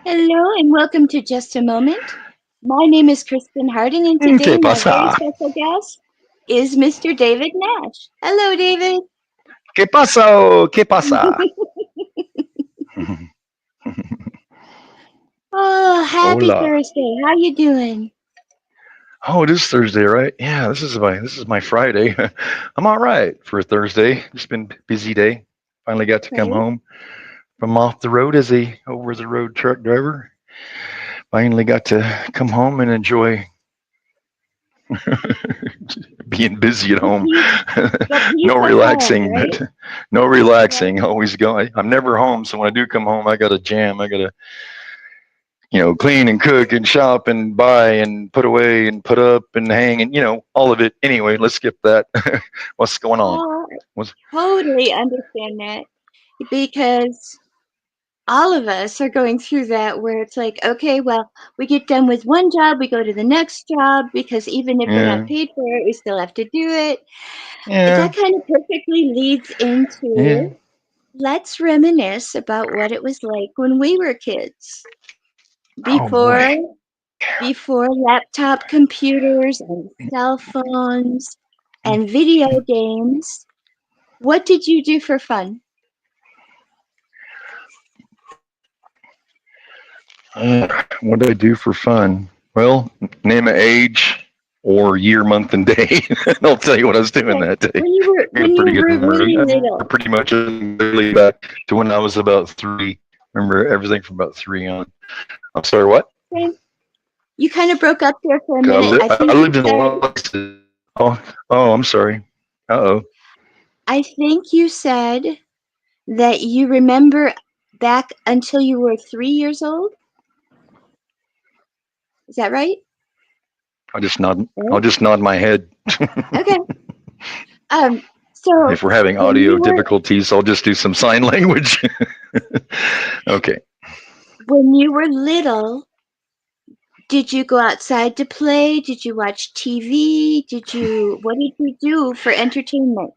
Hello and welcome to Just a Moment. My name is Kristen Harding, and ¿Qué today my very pasa? special guest is Mr. David Nash. Hello, David. ¿Qué pasa? ¿Qué pasa? Oh, happy Hola. Thursday. How you doing? Oh, it is Thursday, right? Yeah, this is my Friday. I'm all right for a Thursday. Just been a busy day. Finally got to come Right? home from off the road as a over the road truck driver. Finally got to come home and enjoy being busy at The home. peace, the peace No of home, relaxing. right? No Yeah. relaxing. Always going. I'm never home, so when I do come home, I got to jam. I got to clean and cook and shop and buy and put away and put up and hang and all of it. Anyway, let's skip that. What's going on? Oh, What's totally understand that because all of us are going through that where it's like, okay, well, we get done with one job, we go to the next job because even if we're not yeah, paid for it, we still have to do it. yeah, That kind of perfectly leads yeah. into let's reminisce about what it was like when we were kids Oh boy. before before laptop computers and cell phones and video games. What did you do for fun? What did I do for fun? Well, name an age or year, month, and day. And I'll tell you what I was doing Okay, that day. when you were I got a when you pretty good were memory. really I remember little. pretty much everything back to when I was about 3. Remember everything from about 3 on. I'm sorry, what? Okay, you kind of broke up there for a 'Cause minute. I I think you lived in a said lot of places. Oh, I'm sorry. Uh-oh. I think you said that you remember back until you were 3 years old. Is that right? I'll Right. just nod my head. Okay. Um. So If we're having when audio you were difficulties, I'll just do some sign language. Okay. when you were little, did you go outside to play? Did you watch TV? What did you do for entertainment?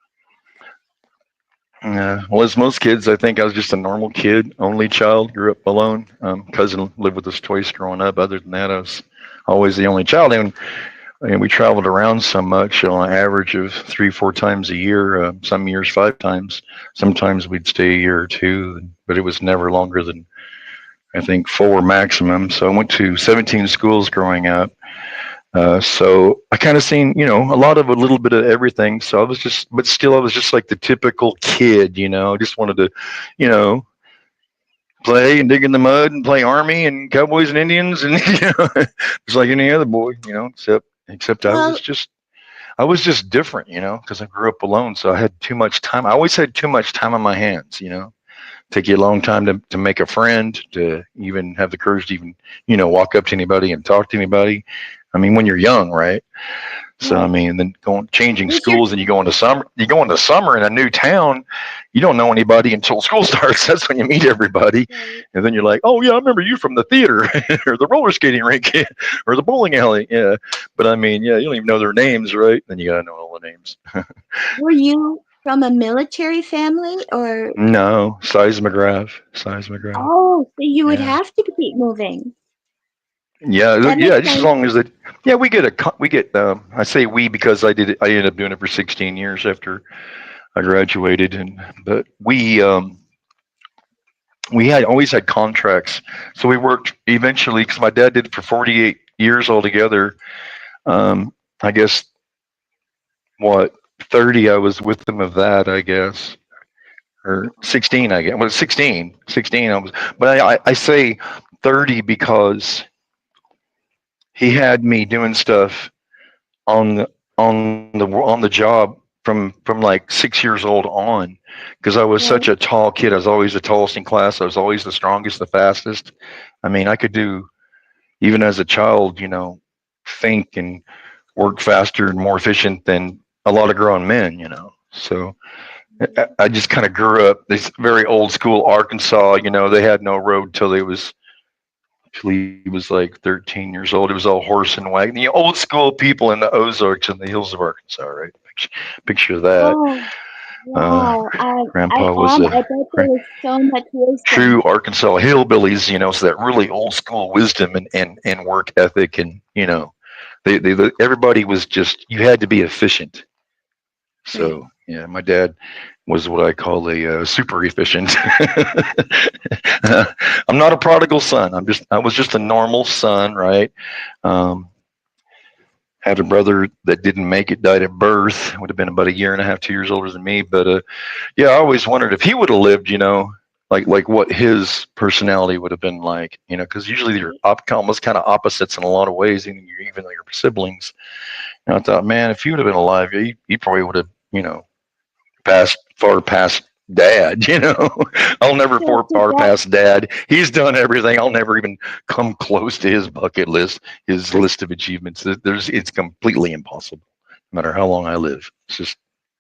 Well, as most kids, I think I was just a normal kid, only child, grew up alone. Cousin lived with us twice growing up. Other than that, I was always the only child. And we traveled around so much on an average of 3, 4 times a year, some years 5 times. Sometimes we'd stay a year or two, but it was never longer than, I think, 4 maximum. So I went to 17 schools growing up. So I kind of seen, a lot of a little bit of everything. So I was just, but still, I was just like the typical kid, just wanted to, you know, play and dig in the mud and play army and cowboys and Indians and, just like any other boy, except Well, I was just different, because I grew up alone. So I had too much time. I always had too much time on my hands, take you a long time to make a friend, to even have the courage to even, walk up to anybody and talk to anybody. I mean, when you're young, right? So I right. mean, then going changing Was your schools, and you go into summer in a new town, you don't know anybody until school starts. That's when you meet everybody, right. and then you're like, oh yeah, I remember you from the theater or the roller skating rink or the bowling alley. Yeah, but I mean, yeah, you don't even know their names, right? Then you gotta know all the names. Were you from a military family or No, seismograph. oh, so you would Yeah. have to keep moving. Yeah, That yeah. makes Just as sense. long as that, yeah, we get. I say we because I did it. I ended up doing it for 16 years after I graduated, and but we had always had contracts, so we worked eventually because my dad did it for 48 years altogether. I guess what 30 I was with him of that, I guess, or 16, I guess. Well, 16 I was, but I say 30 because he had me doing stuff on the job from like 6 years old on, because I was such Right. a tall kid. I was always the tallest in class. I was always the strongest, the fastest. I mean, I could do, even as a child, think and work faster and more efficient than a lot of grown men. So I just kind of grew up this very old school Arkansas. They had no road till they was till he was like 13 years old. It was all horse and wagon. The old school people in the Ozarks and the hills of Arkansas, right? Picture that. Oh, Wow. Grandpa was I a bet there was so much wisdom. true Arkansas hillbillies, so that really old school wisdom and work ethic, and everybody was just, you had to be efficient. Right. So yeah, my dad was what I call a super efficient. I'm not a prodigal son. I was just a normal son, right? Um, had a brother that didn't make it, died at birth. Would have been about a year and a half, 2 years older than me. But yeah, I always wondered if he would have lived, like what his personality would have been like, because usually you're almost kind of opposites in a lot of ways, even though you're siblings. And I thought, man, if he would have been alive, he probably would have, past far past dad. I'll never So did far that past dad. He's done everything. I'll never even come close to his bucket list, his list of achievements. It's completely impossible, no matter how long I live. It's just,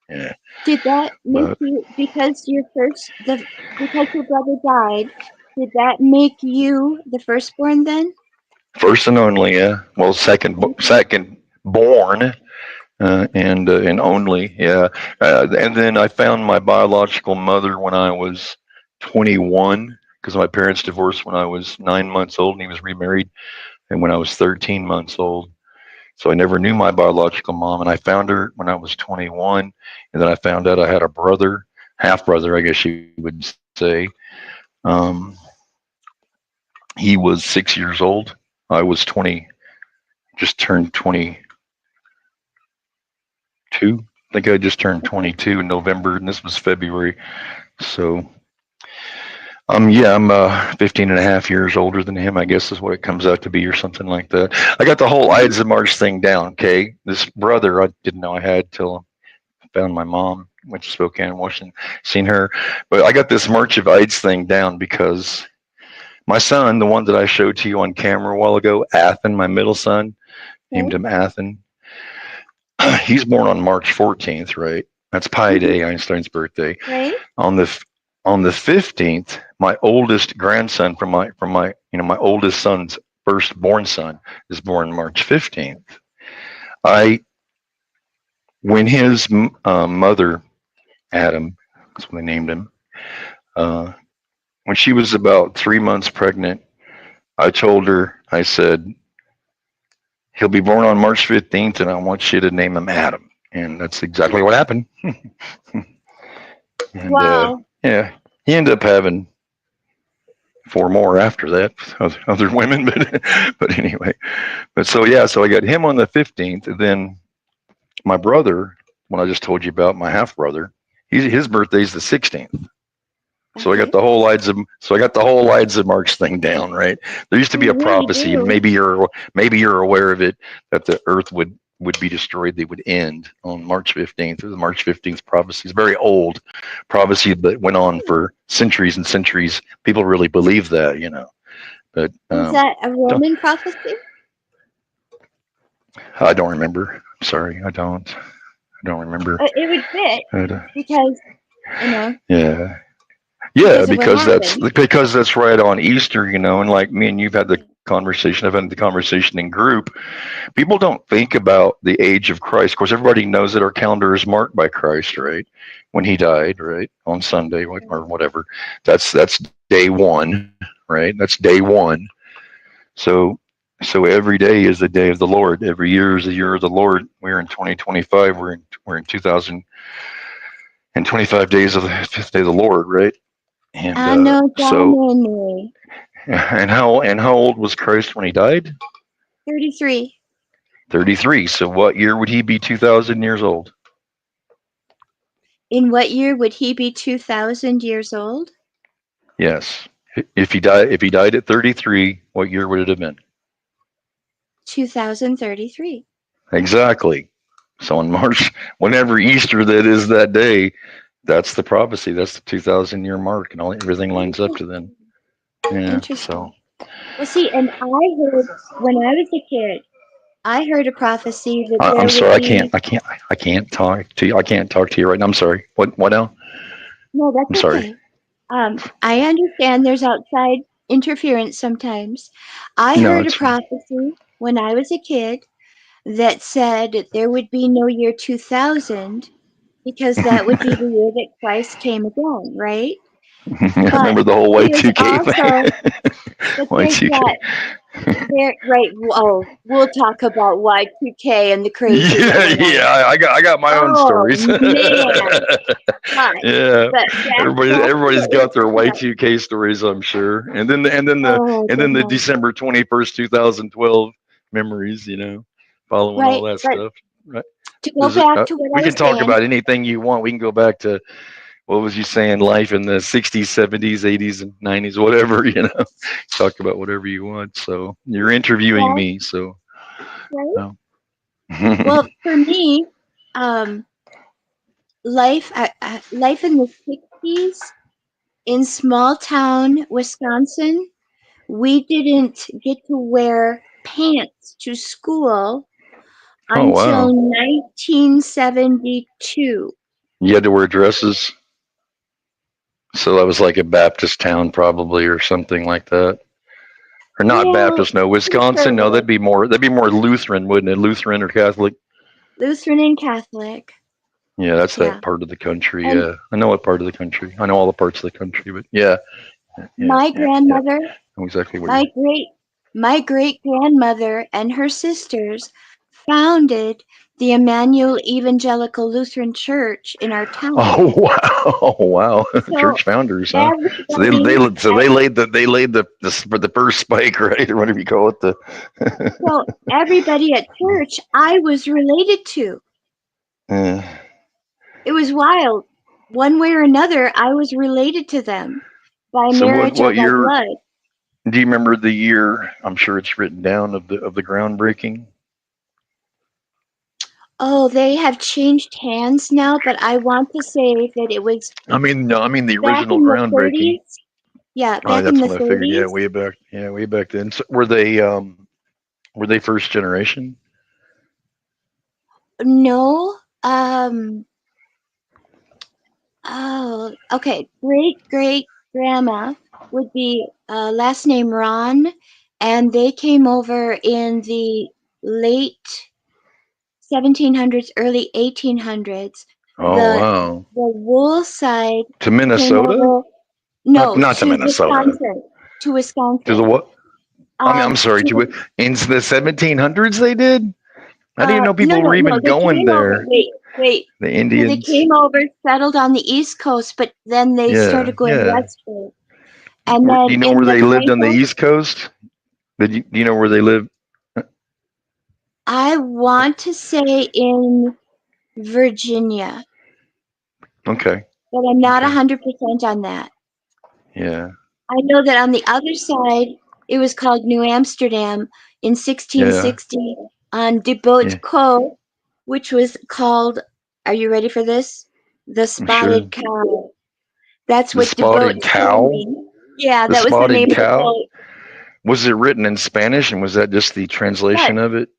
yeah. did that make But you, because because your brother died, did that make you the firstborn then? first and only, yeah. Well, Okay. second born, and only, yeah. And then I found my biological mother when I was 21, because my parents divorced when I was 9 months old, and he was remarried, and when I was 13 months old. So I never knew my biological mom, and I found her when I was 21, and then I found out I had a brother, half brother, I guess you would say. Um, he was 6 years old. I was 20, just turned 22. I think I just turned Okay. 22 in November, and this was February. So, yeah, I'm 15 and a half years older than him, I guess is what it comes out to be, or something like that. I got the whole Mhm. Ides of March thing down, okay? This brother I didn't know I had till I found my mom, went to Spokane, Washington, seen her. But I got this March of Ides thing down because my son, the one that I showed to you on camera a while ago, Athen, my middle son, named Okay. him Athen. He's born on March 14th, right? That's Pi Hmm. Day, Einstein's birthday. Right. On the 15th, my oldest grandson from my oldest son's firstborn son is born March 15th. I when his mother Adam, that's what they named him. Uh, when she was about 3 months pregnant, I told her, I said, he'll be born on March 15th, and I want you to name him Adam. And that's exactly what happened. And Wow. yeah, he ended up having four more after that, other women, but anyway. But so yeah, so I got him on the 15th, and then my brother, when I just told you about my half brother, his birthday's the 16th. So I got Okay. the whole Ides of March thing down, right? There used to be You a really prophecy, and do. maybe you're aware of it, that the Earth would be destroyed. They would end on March 15th. The March 15th prophecy is very old prophecy that went on for centuries and centuries. People really believe that. But Was that a don't, Roman prophecy? I don't remember. I'm sorry, I don't remember. It would fit But, because, you know, yeah, yeah, because of what happened. because that's right on Easter, and like me and you've had the conversation. I've had the conversation in group. People don't think about the age of Christ. Of course, everybody knows that our calendar is marked by Christ, right? When he died, right, on Sunday or whatever. That's day one, right? That's day one. So so every day is the day of the Lord. Every year is the year of the Lord. We're in 2025. We're in 2025 days of the fifth day of the Lord, right? And Anno so Domini. and how old was Christ when he died? 33. 33. So what year would he be 2,000 years old? In what year would he be 2,000 years old? Yes. If he died at 33, what year would it have been? 2033. Exactly. So on March, whenever Easter that is that day, that's the prophecy. That's the 2,000 year mark, and everything lines up to then. Interesting. Yeah. So Interesting. Well, see, and I heard when I was a kid, I heard a prophecy that I'm there would sorry. I can't. be. I can't talk to you. I can't talk to you right now. I'm sorry. What now? No, I'm that's sorry. okay. I understand there's outside interference sometimes. I No, heard a it's fine. prophecy when I was a kid that said there would be no year 2000 because that would be the year that Christ came again, right? I But remember the whole there's Y2K also, thing. but there's Y2K. that there, right? Oh, we'll talk about Y2K and the crazy that Yeah, went yeah. on. I got my own Oh stories. man, but Yeah, back to everybody's what got their we're talking Y2K stories, I'm sure. about. Oh And then the goodness, December 21st, 2012 memories. Following all right? that But stuff. Right? to go Is it? back to what I We can was talk saying, about anything you want. We can go back to what was you saying? Life in the '60s, '70s, '80s, and '90s, whatever. Talk about whatever you want. So you're interviewing well, me. So. right? Oh. Well, for me, um, life in the '60s in small town Wisconsin, we didn't get to wear pants to school Oh until wow. 1972. You had to wear dresses. So that was like a Baptist town, probably, or something like that. Or not Well, Baptist, no, Wisconsin. No, conservative, that'd be more Lutheran, wouldn't it? Lutheran or Catholic? Lutheran and Catholic. Yeah, that's Yeah. that part of the country. And Yeah, I know what part of the country. I know all the parts of the country, but yeah, yeah, my yeah, yeah. grandmother, I know exactly where my you're. great my great grandmother and her sisters founded the Emmanuel Evangelical Lutheran Church in our town. Oh wow, oh, wow! So Church founders, huh? So everybody they laid the first spike, right, or whatever you call it. everybody at church I was related to. Uh, It was wild. One way or another, I was related to them by so marriage or what by year? blood. Do you remember the year? I'm sure it's written down of the groundbreaking. Oh, they have changed hands now, but I want to say that it was I mean, no, I mean the back original in the groundbreaking. 30s. Yeah, Oh, back in that's the what I figured. 30s. Yeah, way back then. So were they first generation? No. Oh, okay. Great great grandma would be last name Ron, and they came over in the late 1700s, early 1800s. Oh The wow, the wool side to came Minnesota? over, Not no, not to to Minnesota. Wisconsin, to To the Wisconsin. what? I'm sorry. To the In the 1700s they did. I didn't know no, people no, were no, even they going came over. there. Wait. The So they Indians. came over, settled on the East Coast, but then they Yeah, started going yeah. westward. And Do then you know in where the they lived on the Franco, East Coast? Do you know where they lived? I want to say in Virginia, Okay. but I'm not Okay. 100% on that. Yeah. I know that on the other side, it was called New Amsterdam in Yeah. 1660 on De Boot Yeah. Co, which was called, are you ready for this? The I'm sure. Spotted Cow. That's The what De Boot spotted Co cow. means. Yeah, The that was the spotted name of the cow. boat. Was it written in Spanish, and was that just the translation Dutch. of it?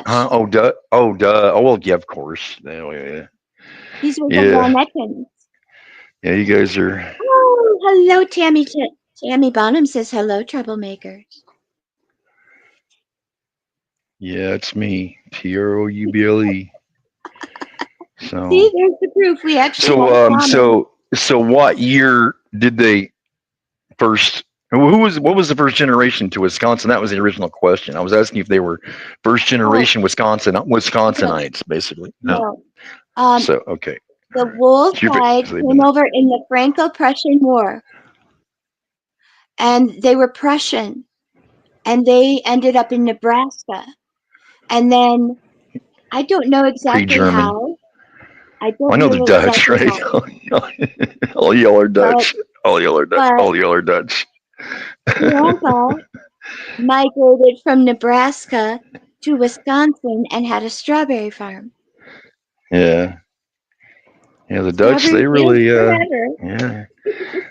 Huh? Dutch. Oh, duh. Oh, duh. Oh, well, yeah, of course. Yeah. These were the Yeah. Rhinettons. Yeah. You guys are. Oh, hello, Tammy. Tammy Bonham says hello, troublemakers. Yeah, it's me. TROUBLE. See, So. there's the proof we actually have So. common. So, what year did they first? What was the first generation to Wisconsin? That was the original question. I was asking if they were first Oh, generation no, Wisconsinites, basically. No. no. Um, So okay. the wool side So they've came been. over in the Franco-Prussian War, and they were Prussian, and they ended up in Nebraska. And then I don't know exactly Pre-German. how. I I don't know the know Dutch, exactly right? how, All y'all are but Dutch. All y'all are Dutch. but All y'all are Dutch. Grandpa migrated from Nebraska to Wisconsin and had a strawberry farm. Yeah, yeah. The Dutch, they Strawberry fields really, forever. yeah.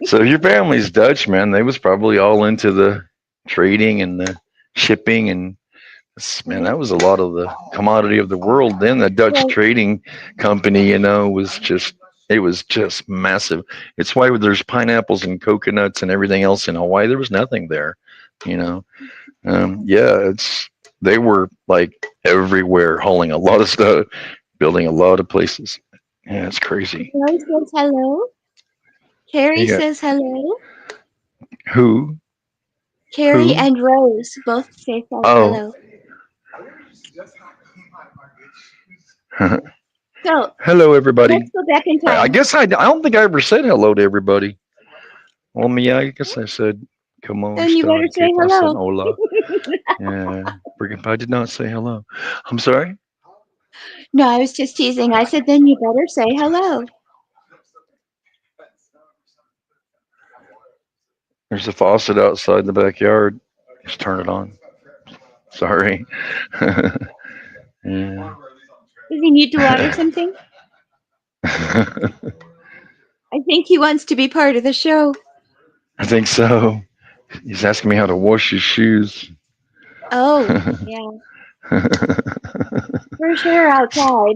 So if your family's Dutch, man, they was probably all into the trading and the shipping and man, Right? that was a lot of the commodity of the world. Then the Dutch Well, trading company, it was just massive. It's why there's pineapples and coconuts and everything else in Hawaii. There was nothing there, you know. Yeah, they were like everywhere, hauling a lot of stuff, building a lot of places. Yeah, it's crazy. Roy says hello. Carrie You got says hello. who? Carrie Who? and Rose both say Oh, hello. So hello, everybody. let's go back in I time. guess I don't think I ever said hello to everybody. Well, me, I guess I said, "Como Then you better están? ¿Qué say pasan? hello. Hola." Yeah, I did not say hello. I'm sorry. No, I was just teasing. I said, then you better say hello. There's a faucet outside the backyard. Just turn it on. Sorry. Yeah. Does he need to water something? I I think he wants to be part of the show. think so. He's asking me how to wash his shoes. Oh, yeah, for sure outside.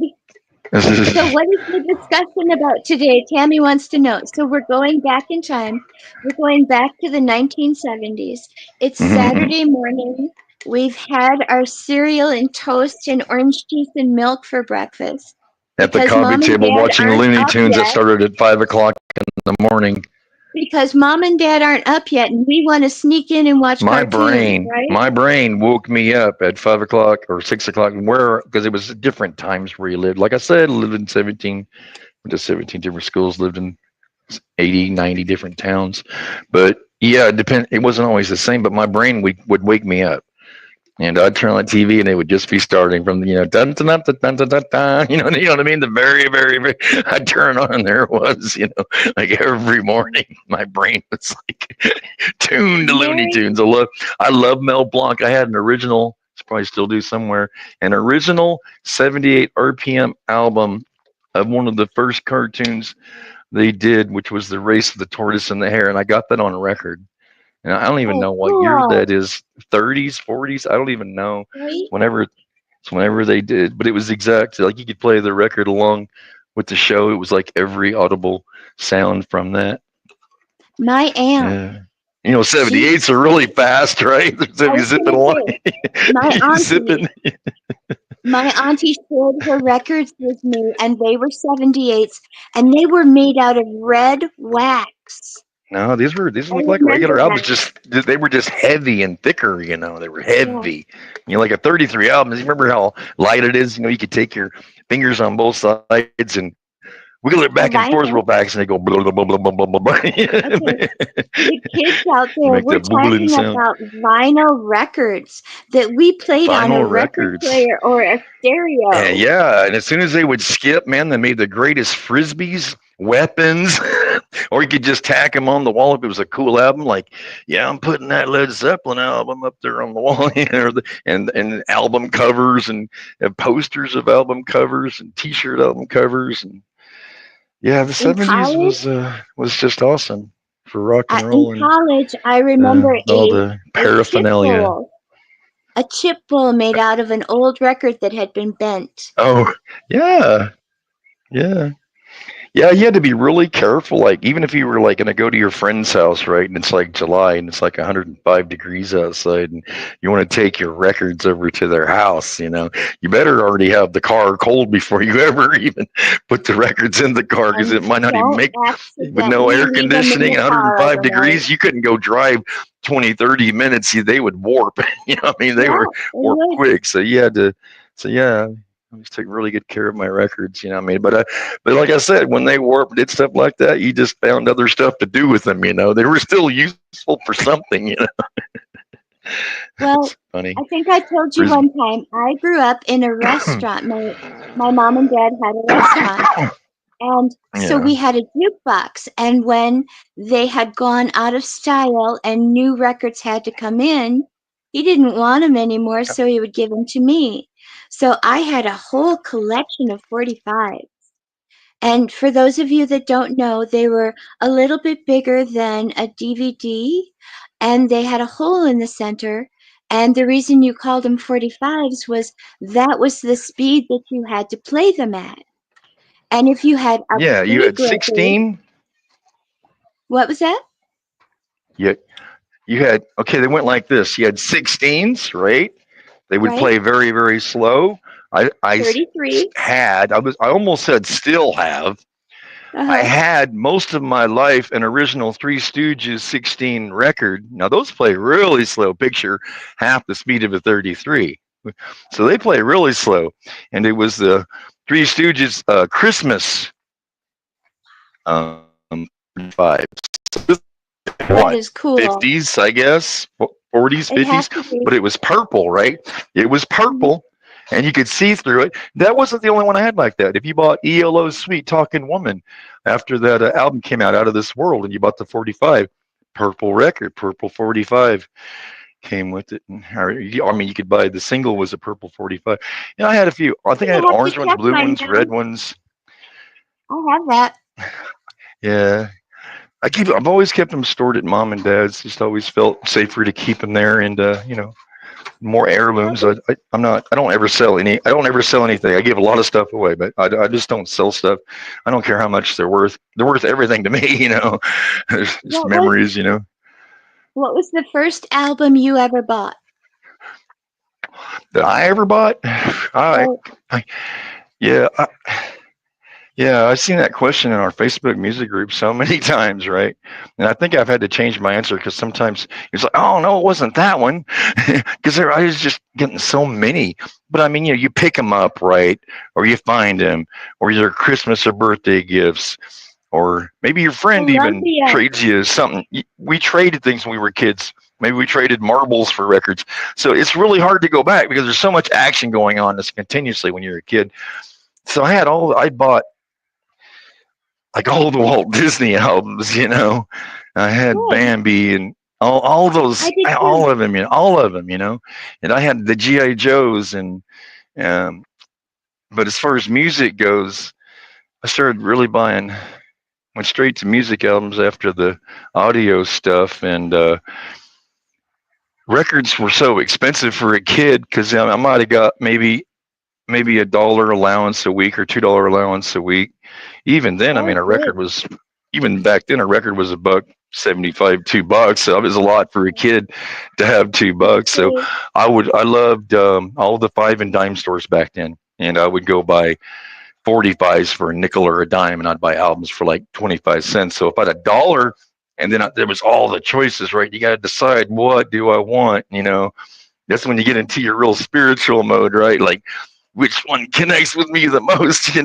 So, what is the discussion about today? Tammy wants to know. So, we're going back in time. We're going back to the 1970s. It's Saturday morning. We've had our cereal and toast and orange juice and milk for breakfast At the because coffee mom and table dad watching aren't Looney up Tunes that yet. started at 5 o'clock in the morning. Because mom and dad aren't up yet, and we want to sneak in and watch cartoons, right? My brain woke me up at 5 o'clock or 6 o'clock. Where because it was different times where you lived. Like I said, I lived in 17, went to 17 different schools, lived in 80, 90 different towns. But yeah, it wasn't always the same. But my brain would wake me up. And I'd turn on the TV and it would just be starting from dun dun dun dun dun dun dun. You know what I mean. The very. I'd turn on and there it was. Like every morning, my brain was like tuned to Looney Very Tunes. I love Mel Blanc. I had an original. Probably still do somewhere. An original 78 RPM album of one of the first cartoons they did, which was the Race of the Tortoise and the Hare, and I got that on record. And I don't even oh know what year cool, that is. 30s, 40s. I don't even know. right? It's whenever they did, but it was exact. Like you could play the record along with the show. It was like every audible sound from that. My aunt, Yeah. she, 78s are really fast, right? So I if you was zip it gonna along, say, my you zip auntie, it. my auntie shared her records with me, and they were 78s, and they were made out of red wax. No, these I look like remember regular albums. that. Just they were just heavy and thicker. They were Yeah, heavy. Like a 33 album. You remember how light it is? You could take your fingers on both sides and wiggle it back and the forth real vinyl. fast, and they go blah blah blah blah blah blah blah. Okay, the kids out You there, make we're that bubbling talking sound. about vinyl records that we played on a Vinyl record records. player or a And stereo. yeah, and as soon as they would skip, man, they made the greatest frisbees, weapons, or you could just tack them on the wall if it was a cool album. Like, yeah, I'm putting that Led Zeppelin album up there on the wall, and album covers and posters of album covers and T-shirt album covers, and yeah, the In '70s college, was just awesome for rock and in roll and college, I remember all the a chip paraphernalia. bowl, a chip bowl made out of an old record that had been bent. Oh, yeah, yeah. Yeah, you had to be really careful. Like, even if you were like going to go to your friend's house, right? And it's like July and it's like 105 degrees outside, and you want to take your records over to their house, you better already have the car cold before you ever even put the records in the car because And it might not even don't make, with no accidentally air leave them in conditioning the and car 105 overnight. degrees, you couldn't go drive 20, 30 minutes. They would warp. I mean, they Yeah, were they warp would. quick. So you had to, so yeah. I just took really good care of my records, what I mean. But like I said, when they warped, did stuff like that, you just found other stuff to do with them. They were still useful for something. It's Well, funny. I think I told you Frisbee. one time, I grew up in a restaurant. My mom and dad had a restaurant. And so Yeah. we had a jukebox. And when they had gone out of style and new records had to come in, he didn't want them anymore, so he would give them to me. So I had a whole collection of 45. And for those of you that don't know, they were a little bit bigger than a DVD, and they had a hole in the center. And the reason you called them 45s was that was the speed that you had to play them at. And if you had a Yeah. You big had record, 16. what was that? You, you had, okay, they went like this. You had 16s, right? They would Right? play very, very slow. I 33. I almost said still have. I Uh-huh. had most of my life an original Three Stooges 16 record. Now those play really slow. Picture half the speed of a 33. So they play really slow, and it was the Three Stooges Christmas 45. That What, is cool. 50s, I guess, 40s, It has 50s, to be. but it was purple, right? It was Mhm. purple, and you could see through it. That wasn't the only one I had like that. If you bought ELO's Sweet Talking Woman after that album came out of This World, and you bought the 45, purple record, purple 45 came with it. And, I mean, you could buy the single was a purple 45. You know, I had a few. I I'm think I had gonna have to orange ones, check blue mine ones, red now. ones. I have that. Yeah, I've always kept them stored at mom and dad's. Just always felt safer to keep them there, and more Well, heirlooms. I'm not. I don't ever sell any. I don't ever sell anything. I give a lot of stuff away, but I just don't sell stuff. I don't care how much they're worth. They're worth everything to me. It's just what was memories. what was the first album you ever bought? That I ever bought. I, Right. I yeah. Yeah, I've seen that question in our Facebook music group so many times, right? And I think I've had to change my answer because sometimes it's like, oh no, it wasn't that one, because I was just getting so many. But I mean, you pick them up, right? Or you find them, or your Christmas or birthday gifts, or maybe your friend even Columbia. trades you something. We traded things when we were kids. Maybe we traded marbles for records. So it's really hard to go back because there's so much action going on this continuously when you're a kid. So I bought like all the Walt Disney albums, I had Good. Bambi and all I those, did too. all of them, all of them, and I had the GI Joes um, but as far as music goes, I started really went straight to music albums after the audio stuff, and records were so expensive for a kid because I might have got maybe $1 allowance a week or $2 allowance a week. Even then, I That mean, was a record good. was even back then a record was $1.75, $2. So it was a lot for a kid to have $2. So Absolutely. I loved all the five and dime stores back then, and I would go buy 45s for a nickel or a dime, and I'd buy albums for like 25 cents. So if I had $1, and then there was all the choices, right? You got to decide what do I want, That's when you get into your real spiritual mode, right? Like which one connects with me the most,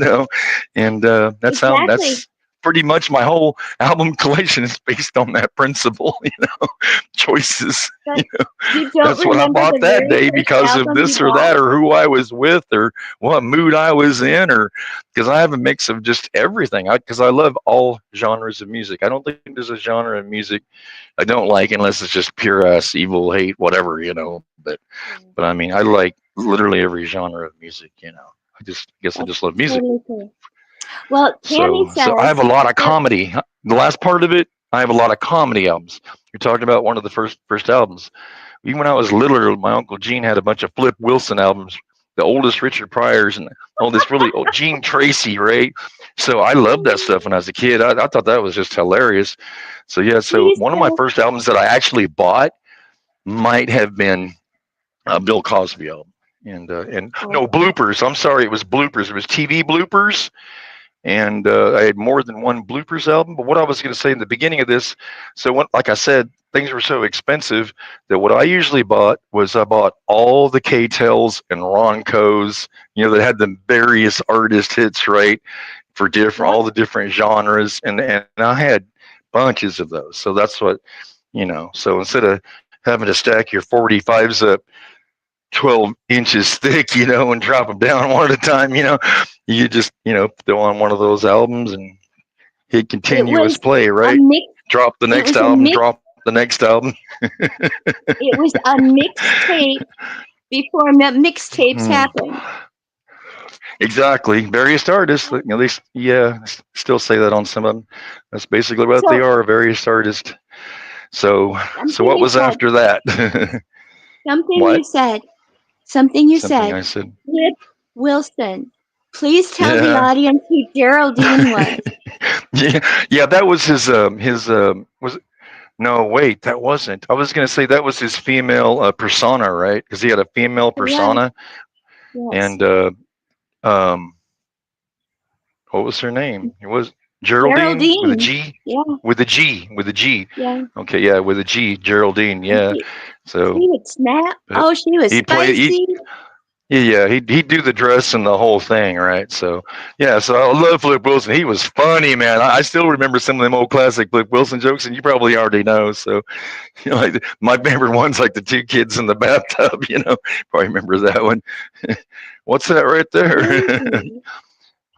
And Exactly. that's pretty much my whole album collection is based on that principle, choices. But you don't That's what I remember bought the that very day first because of album you this or bought? that, or who I was with, or what mood I was in, or because I have a mix of just everything. Because I love all genres of music. I don't think there's a genre of music I don't like unless it's just pure ass evil hate, whatever, But I mean, I like literally every genre of music. I just guess I That's just love music. totally cool. Well, Tammy So I have says a lot of that comedy. The last part of it, I have a lot of comedy albums. You're talking about one of the first albums. Even when I was littler, my uncle Gene had a bunch of Flip Wilson albums, the oldest Richard Pryors and all this really old Gene Tracy, right? So I loved that stuff when I was a kid. I thought that was just hilarious. So yeah, so he one of my says, first albums that I actually bought might have been Bill Cosby album. And oh, no bloopers. I'm sorry, it was bloopers. It was TV bloopers, and I had more than one bloopers album. But what I was going to say in the beginning of this, so like I said, things were so expensive that what I usually bought was I bought all the K-Tels and Roncos, that had the various artist hits, right, for different yep, all the different genres, and I had bunches of those. So that's what So instead of having to stack your 45s up 12 inches thick, and drop them down one at a time, you just, throw on one of those albums and hit it continuous was play, a right? mix. Drop the It next was a album, mix. drop the next album. It was a mixtape before mixtapes Hmm. happened. Exactly. Various artists, they still say that on some of them. That's basically what they So are, various artists. So something what you was said, after that? something you What? said, something you Something said. I said. Flip Wilson. Please tell the Yeah. audience who Geraldine was. Yeah, that was his was no, wait, that wasn't. I was going to say that was his female persona, right? Because he had a female It was. persona. Yes. and um, what was her name? It was Geraldine with a Geraldine. G, Yeah, with a G. yeah. Okay, yeah, with a G, Geraldine. And Yeah. she So would snap. but Oh, she was he played. spicy. Yeah, he'd do the dress and the whole thing, right? So yeah, so I love Flip Wilson. He was funny, man. I still remember some of them old classic Flip Wilson jokes, and you probably already know. So you know, like my favorite one's like the two kids in the bathtub. You know, probably remember that one. What's that right there? Vaguely.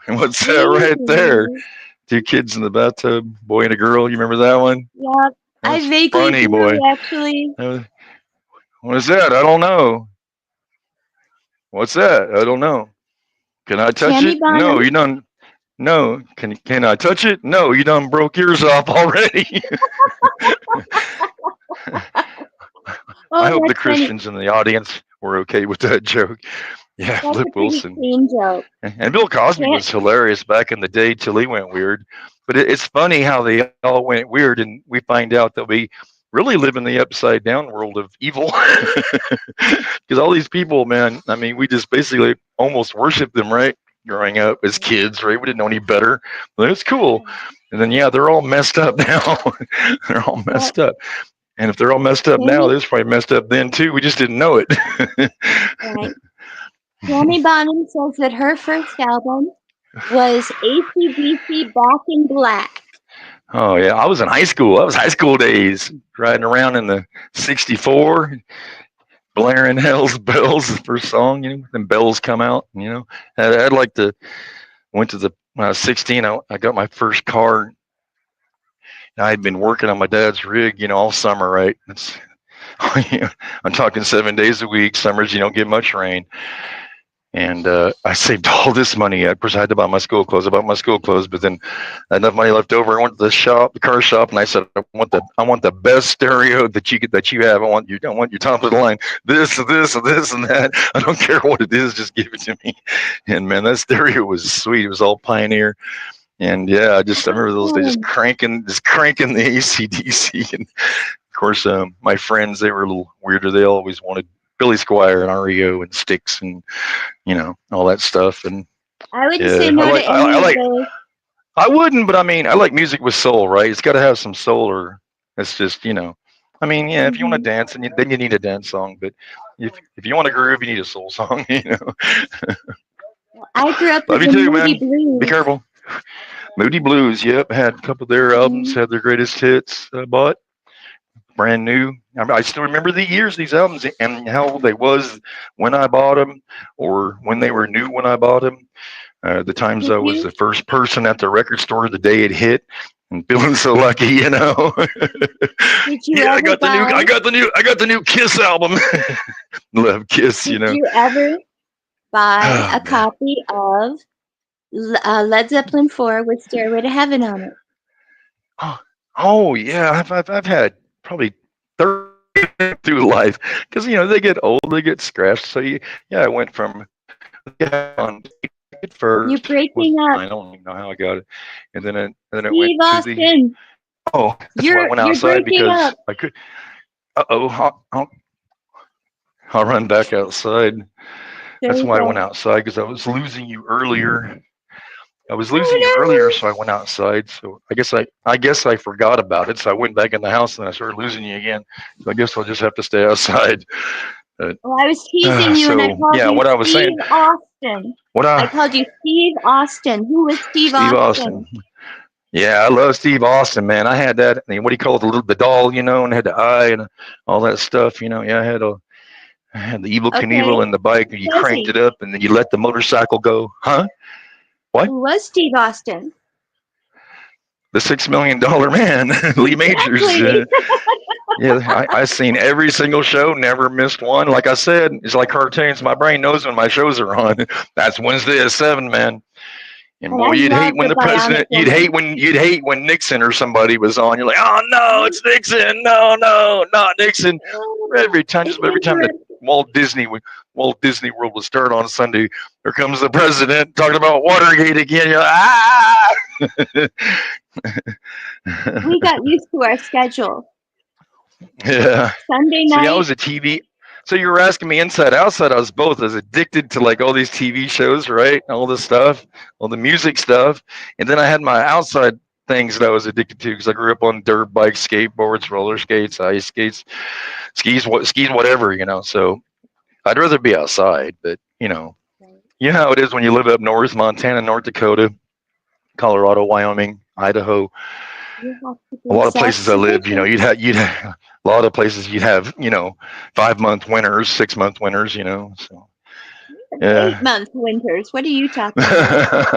What's that right there? Vaguely. Two kids in the bathtub, boy and a girl. You remember that one? Yep. I That's vaguely funny, do, boy. actually. Uh, What is that? I don't know. What's that? I don't know. Can I touch Tammy it? No, Bonham. you done. No. Can I touch it? No, you done broke yours off already. I Oh, hope the that's funny. Christians in the audience were okay with that joke. Yeah, That's a Flip pretty Wilson. clean joke. And Bill Cosby Can't, was hilarious back in the day till he went weird. But it's funny how they all went weird, and we find out that we really live in the upside down world of evil. Because all these people, man, I mean, we just basically almost worship them, right? Growing up as kids, right? We didn't know any better. But it's cool. And then, yeah, they're all messed up now. They're all yep. messed up. And if they're all messed up now, Tammy, they're probably messed up then too. We just didn't know it. right. Tammy Bonham says that her first album was AC/DC Back in Black. Oh yeah, I was in high school. That was high school days, riding around in the '64, blaring "Hell's Bells" the first song. You know, then bells come out. You know, I'd like to went to the when I was 16. I got my first car. I had been working on my dad's rig, you know, all summer. Right, it's I'm talking 7 days a week. Summers, you don't get much rain. And I saved all this money. Of course, I had to buy my school clothes. I bought my school clothes, but then I had enough money left over. I went to the shop, the car shop, and I said, I want the best stereo that you have. I want your top of the line. This, and that. I don't care what it is. Just give it to me. And man, that stereo was sweet. It was all Pioneer. And yeah, I remember those days Awesome. just cranking the ACDC. And of course, my friends, they were a little weirder. They always wanted Billy Squire and REO and Styx and all that stuff. And I wouldn't say yeah, no to I any of like, those. I wouldn't, but I mean, I like music with soul, right? It's got to have some soul, or it's just, I mean, yeah, if you want to Hmm. dance, then you need a dance song. But if you want to groove, you need a soul song. I grew up Love with you the too, Moody man. Be Blues. careful. Moody Blues, yep, had a couple of their albums, Hmm. had their greatest hits. I bought brand new. I still remember the years these albums and how old they was when I bought them, or when they were new when I bought them. The times Did I was you? the first person at the record store the day it hit, and feeling so lucky, Did you Yeah, ever buy? I got the new Kiss album. Love Kiss, Did you ever buy Oh a man. copy of Led Zeppelin 4 with Stairway to Heaven on it? Oh, oh yeah, I've had probably 30 through life because they get old, they get scratched. So yeah, I went from on at You're first was breaking I up. don't even know how I got it, and then it went Steve to the Austin, oh that's why I went you're outside breaking because up. I could. Oh, I'll run back outside. There That's you why I went go. outside because I was losing you earlier. I was Oh losing you earlier, no! so I went outside. So I guess I forgot about it. So I went back in the house and I started losing you again. So I guess I'll just have to stay outside. But, Oh, I was teasing you and I so called yeah, you what I was saying, Steve Austin. what I called you Steve Austin. Who was Steve Steve Austin? Austin. Yeah, I love Steve Austin, man. I had that. I mean, what do you call it? The doll, and had the eye and all that stuff. Yeah, I had the evil Okay, Knievel and the bike, and you was cranked he? it up, and then you let the motorcycle go. Huh? What? Who was Steve Austin? The $6 million man, Lee Majors. Exactly. Yeah, I seen every single show, never missed one. Like I said, it's like cartoons. My brain knows when my shows are on. That's Wednesday at 7, man. And And boy, I love the Bionic Woman. you'd hate when Nixon or somebody was on. You're like, oh no, it's Nixon. No, no, not Nixon. It's Every time that interesting. Walt Disney World would start on Sunday, there comes the president talking about Watergate again. You're like, ah. We got used to our schedule. Yeah. Sunday See, I night, was a TV. So you were asking me inside, outside. I was both. I was addicted to like all these TV shows, right? All this stuff, all the music stuff, and then I had my outside things that I was addicted to because I grew up on dirt bikes, skateboards, roller skates, ice skates, skis, whatever, So I'd rather be outside, but Right. you know how it is when you live up north, Montana, North Dakota, Colorado, Wyoming, Idaho, You have to a be lot of places I lived, self-sufficient. you'd have a lot of places you'd have, 5 month winters, 6 month winters, So yeah. 8 month winters. What are you talking about?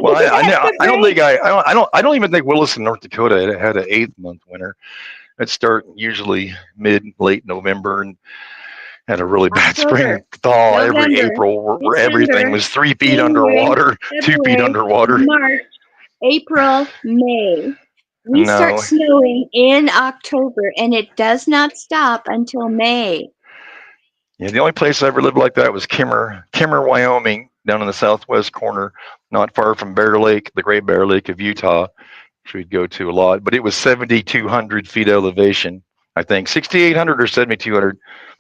Well, Give us a I don't break. think I don't even think Williston, North Dakota had an 8 month winter. It start usually mid late November and had a really bad spring October, thaw every November, April where everything December, was 3 feet January, underwater, 2 feet February, underwater. March, April, May. We start No, snowing in October and it does not stop until May. yeah, the only place I ever lived like that was Kimmer, Wyoming, down in the southwest corner, not far from Bear Lake, the Great Bear Lake of Utah, which we'd go to a lot. But it was 7,200 feet elevation, I think 6,800 or 7,200,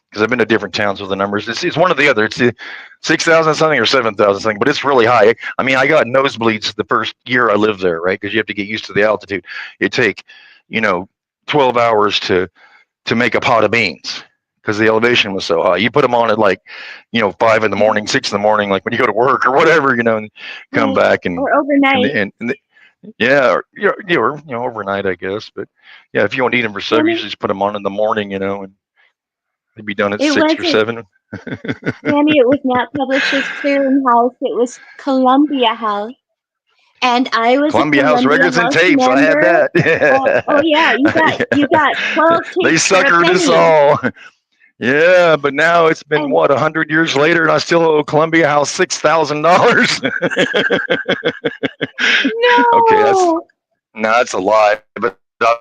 because I've been to different towns with the numbers. It's one or the other. It's the 6,000 something or 7,000 something, but it's really high. I mean, I got nosebleeds the first year I lived there, right? Because you have to get used to the altitude. It take, you know, 12 hours to make a pot of beans because the elevation was so high. You put them on at like, 5 in the morning, 6 in the morning, like when you go to work or whatever, and come Right. back Or and, overnight. and, and yeah, or, overnight, I guess. But yeah, if you want to eat them for supper, you Tammy, just put them on in the morning, and they'd be done at it 6 or 7. wasn't, Tammy, it was not published as Clearinghouse. It was Columbia House. And I was a Columbia House Columbia Records and House Tapes. I had member. that. Oh yeah, you got 12 They tapes for a suckered us penny. all. Yeah, but now it's been And what 100 years later, and I still owe Columbia House $6,000. Okay, no. that's a lie, but I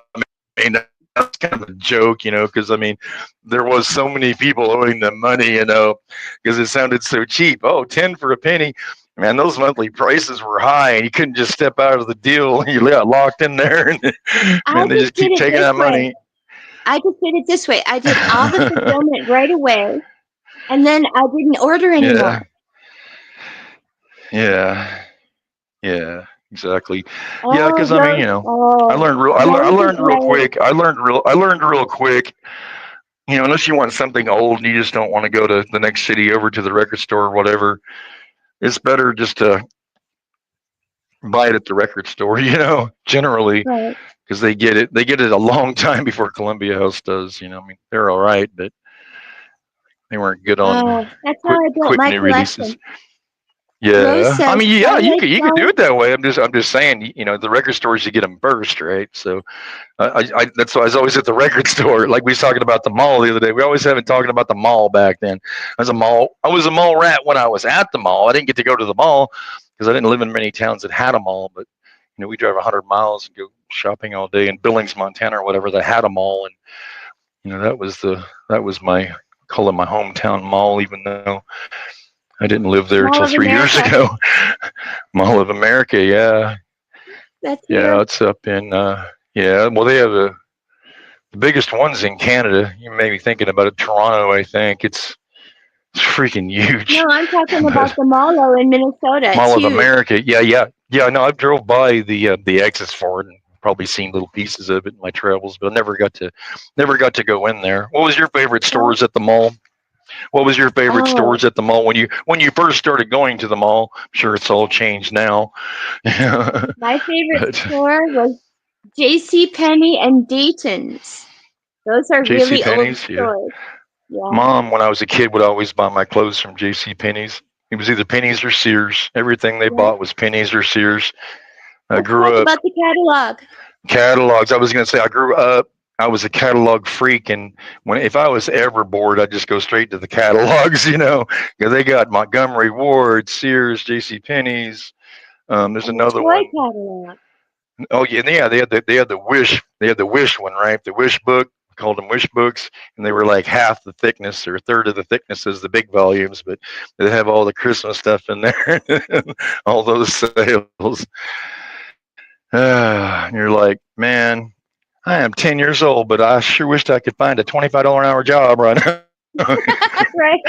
mean that's kind of a joke, because I mean there was so many people owing them money, because it sounded so cheap. Oh, 10 for a penny. Man, those monthly prices were high, and you couldn't just step out of the deal. You got locked in there, and I man, they just just did keep it taking this that way. money. I just did it this way. I did all the fulfillment right away, and then I didn't order Yeah, anymore. yeah, yeah, exactly. Yeah, Oh, because I mean, oh, I those learned real right. quick. I learned real quick. Unless you want something old and you just don't want to go to the next city over to the record store or whatever, it's better just to buy it at the record store. Generally, Right. because they get it a long time before Columbia House does. I mean, they're all right, but they weren't good on That's how I built quick my new releases. collection. Rose Yeah, I says, mean, yeah, Twilight you could do Zone. it that way. I'm just saying, the record stores you get them first, right? So that's why I was always at the record store. Like we was talking about the mall the other day. We always have been talking about the mall back then. I was a mall rat when I was at the mall. I didn't get to go to the mall because I didn't live in many towns that had a mall. But we drive 100 miles and go shopping all day in Billings, Montana, or whatever that had a mall, and that was my call it my hometown mall, even though I didn't live there until Mall of 3 years America. ago. Mall of America, yeah, That's yeah, here. it's up in yeah. Well, they have the biggest one's in Canada. You may be thinking about it, Toronto. I think it's freaking No, huge. I'm talking about But the Mallow in Minnesota. It's Mall of huge. America, yeah, yeah, yeah. No, I've drove by the exits for it and probably seen little pieces of it in my travels, but I never got to go in there. What was your favorite Well, stores at the mall? What was your favorite oh, stores at the mall when you first started going to the mall? I'm sure it's all changed now. my favorite But store was J.C. Penney and Dayton's. Those are J.C. really old Penney's, yeah. stores. Yeah. Mom, when I was a kid, would always buy my clothes from J.C. Penney's. It was either Penny's or Sears. Everything they Yeah. bought was Penny's or Sears. I Let's grew talk up about the catalog. catalogs. I was going to say I grew up. I was a catalog freak, and if I was ever bored, I'd just go straight to the catalogs. Because they got Montgomery Ward, Sears, J.C. Penney's. There's And the another toy one. catalog. Oh yeah, yeah. They had the Wish one, right? The Wish book. Called them Wish books, and they were like half the thickness or a third of the thickness as the big volumes, but they have all the Christmas stuff in there, all those sales. And you're like, man, I am 10 years old, but I sure wished I could find a $25 an hour job right now. Right?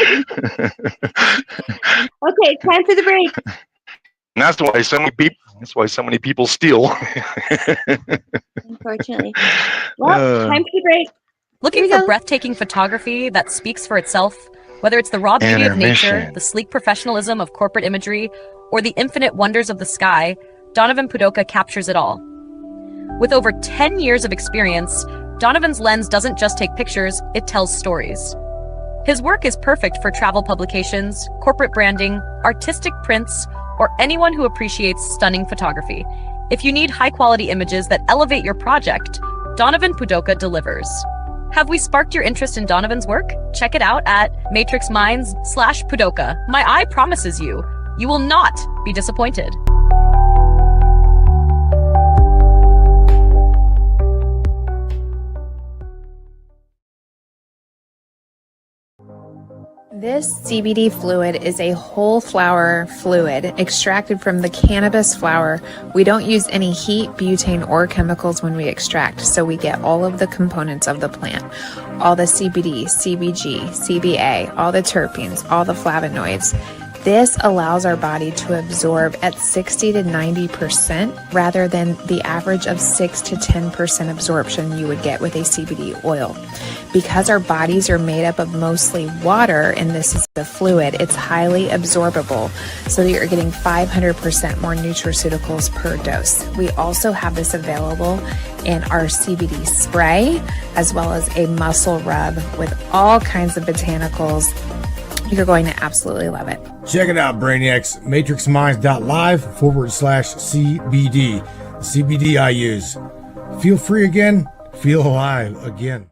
Okay, time for the break. And that's why so many people. That's why so many people steal. Unfortunately. Well, time for the break. Here Looking we for go. breathtaking photography that speaks for itself? Whether it's the raw beauty of nature, Intermission. the sleek professionalism of corporate imagery, or the infinite wonders of the sky, Donovan Pudoka captures it all. With over 10 years of experience, Donovan's lens doesn't just take pictures, it tells stories. His work is perfect for travel publications, corporate branding, artistic prints, or anyone who appreciates stunning photography. If you need high-quality images that elevate your project, Donovan Pudoka delivers. Have we sparked your interest in Donovan's work? Check it out at matrixminds/Pudoka. My eye promises you, you will not be disappointed. This CBD fluid is a whole flower fluid extracted from the cannabis flower. We don't use any heat, butane, or chemicals when we extract, so we get all of the components of the plant. All the CBD, CBG, CBA, all the terpenes, all the flavonoids. This allows our body to absorb at 60 to 90% rather than the average of 6 to 10% absorption you would get with a CBD oil. Because our bodies are made up of mostly water and this is the fluid, it's highly absorbable so that you're getting 500% more nutraceuticals per dose. We also have this available in our CBD spray as well as a muscle rub with all kinds of botanicals. You're going to absolutely love it. Check it out, Brainiacs. MatrixMinds.live/CBD. CBD I use. Feel free again. Feel alive again.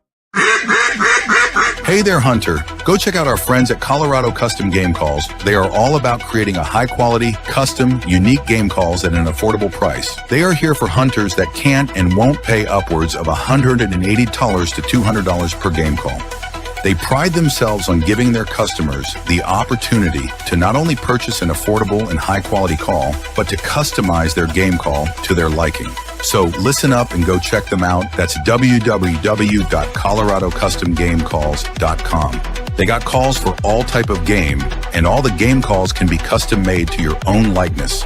Hey there, Hunter. Go check out our friends at Colorado Custom Game Calls. They are all about creating a high-quality, custom, unique game calls at an affordable price. They are here for hunters that can't and won't pay upwards of $180 to $200 per game call. They pride themselves on giving their customers the opportunity to not only purchase an affordable and high-quality call, but to customize their game call to their liking. So listen up and go check them out. That's www.coloradocustomgamecalls.com. They got calls for all type of game, and all the game calls can be custom made to your own likeness.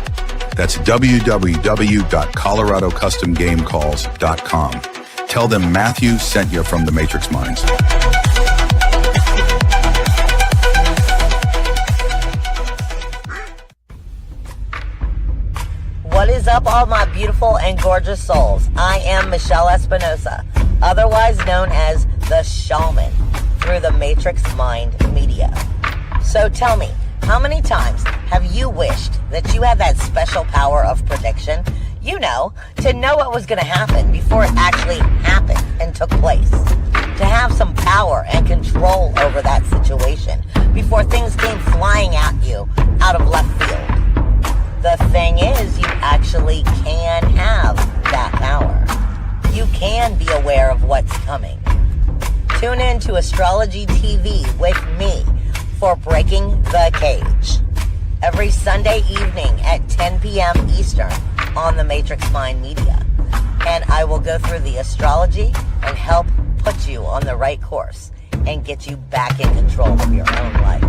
That's www.coloradocustomgamecalls.com. Tell them Matthew sent you from the Matrix Minds. What is up, all my beautiful and gorgeous souls? I am Michelle Espinosa, otherwise known as the Shaman, through the Matrix Mind Media. So tell me, how many times have you wished that you had that special power of prediction? You know, to know what was going to happen before it actually happened and took place. To have some power and control over that situation before things came flying at you out of left field. The thing is, you actually can have that power. You can be aware of what's coming. Tune in to Astrology TV with me for Breaking the Cage every Sunday evening at 10 p.m. Eastern on the Matrix Mind Media. And I will go through the astrology and help put you on the right course and get you back in control of your own life.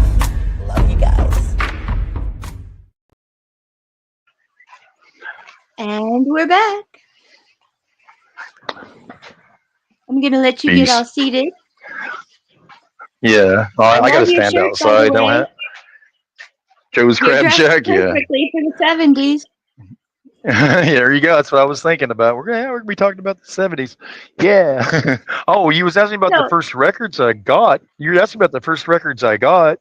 Love you guys. And we're back. I'm going to let you get all seated. Yeah. I got to love your stand shirt, by the outside. Don't way. have Joe's You're Crab dressed Shack. Yeah. perfectly for the 70s. Yeah, there you go. That's what I was thinking about. We're gonna be talking about the 70s. Yeah. Oh, you was asking about the So- first records I got. You were asking about the first records I got.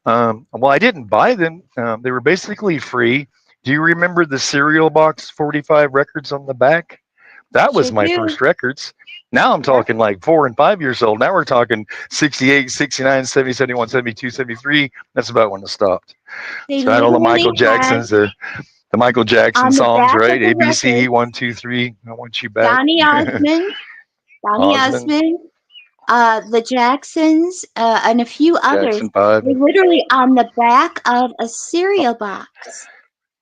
Well, I didn't buy them. They were basically free. Do you remember the cereal box 45 records on the back? That was Sure my do. first records. Now I'm talking like 4 and 5 years old. Now we're talking 68, 69, 70, 71, 72, 73. That's about when it stopped. They So I had all the Michael literally had Jacksons, the Michael Jackson on the songs, back of right? the ABC, record, 1, 2, 3. I want you back. Donny Osmond, the Jacksons, and a few others. Jackson 5. Were literally on the back of a cereal box.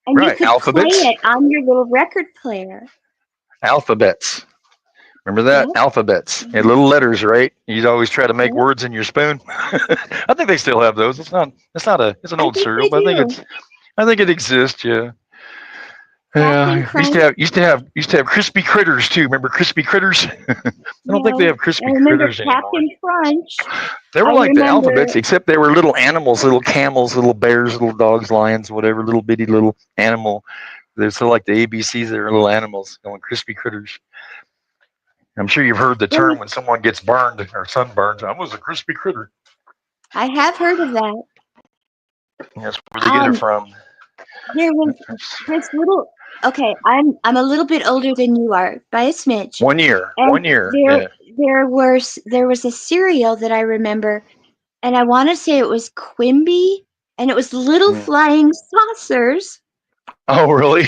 And you Right, could alphabets. play it on your little record player. Alphabets. Remember that? Yep. Alphabets and little letters, right? You'd always try to make Yep. words in your spoon. I think they still have those. It's not. It's not a. It's an I old think cereal, they but I think do. it's. I think it exists. Yeah. Captain Yeah. Crunch. Used to have crispy critters too. Remember crispy critters? I don't think they Yeah. have I crispy remember critters anymore. Captain Crunch. They I were like the remember. alphabets, except they were little animals, little camels, little bears, little dogs, lions, whatever, little bitty little animal. They're so like the ABCs. They're little animals going crispy critters. I'm sure you've heard the term Well, when someone gets burned or sunburned. I was a crispy critter. I have heard of that. That's where they get it Um, from. there was this little. Okay, I'm a little bit older than you are by a smidge, 1 year. and 1 year. there Yeah. there was a cereal that I remember, and I want to say it was Quimby, and it was little Mm. flying saucers. Oh, really?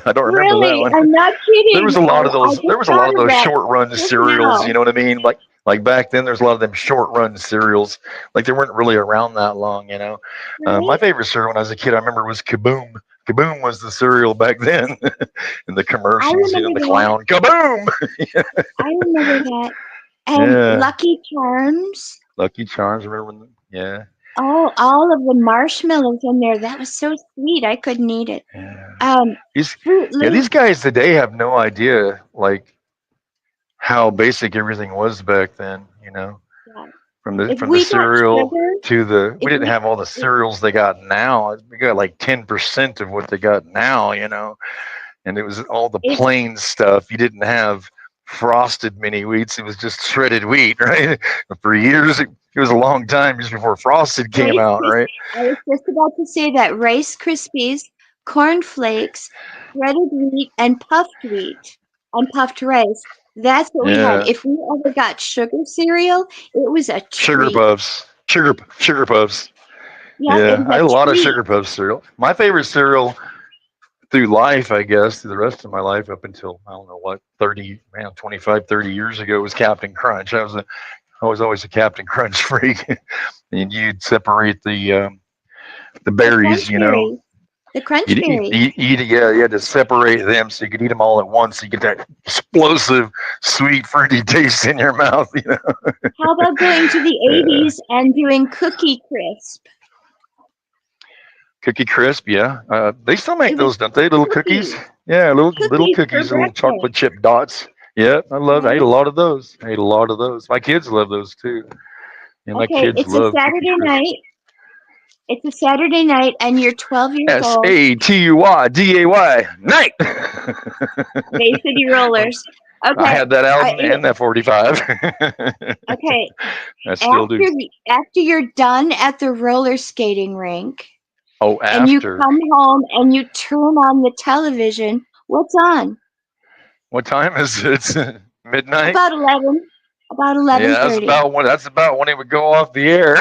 I don't remember that Really, one. I'm not There kidding. was a lot of I those. There just was a lot thought of of those that short run just cereals. You now. know what I mean? Like back then, there's a lot of them short run cereals. Like they weren't really around that long. You know, my Right? favorite cereal when I was a kid, I remember was Kaboom. Kaboom was the cereal back then, in the I commercials. You know, remember the that. clown Kaboom. I remember that. And Yeah, Lucky Charms. Lucky Charms. Remember when? Yeah, Oh, all of the marshmallows in there. That was so sweet. I couldn't eat it. yeah. Um, These Fruit yeah these Loops. guys today have no idea like how basic everything was back then. You know, Yeah. from If the we got cereal sugar, to the we if didn't we, have all the if, cereals they got now. We got like 10% of what they got now, you know. And it was all the if plain stuff. You didn't have frosted mini wheats. It was just shredded wheat, right? For years it was a long time just before frosted came Rice out, Krispies, right? I was just about to say that Rice Krispies, Corn Flakes, shredded wheat, and puffed rice. That's what we had. Yeah. If we ever got sugar cereal, it was a Sugar treat. puffs. Sugar puffs. Yep, it Yeah. was I a had a lot of treat. sugar puff cereal. My favorite cereal through life, I guess, through the rest of my life up until I don't know what 30, man, 25, 30 years ago was Captain Crunch. I was always a Captain Crunch freak, and you'd separate the The berries, crunch you know. berries. The crunch You'd berries. yeah, you had to separate them so you could eat them all at once. So you get that explosive, sweet, fruity taste in your mouth. You know, How about going to the uh, 80s and doing Cookie Crisp? Cookie Crisp, yeah. They still make It was those, don't they? Little cookies. cookies. Yeah, little Cookies for cookies, little chocolate breakfast. chip dots. Yeah, I love. I ate a Right? lot of those. I ate a lot of those. My kids love those too. And my Okay, kids love Cookie Crisp. It's a Saturday night, and you're 12 years old. SATUYDAY night. Bay City Rollers. I Okay. had that I, album and that 45. okay. I still do. After you're done at the roller skating rink, Oh, and you after. come home and you turn on the television, what's on? What time is it? Midnight? About 11. About Yeah, 11:30. that's about when it would go off the air.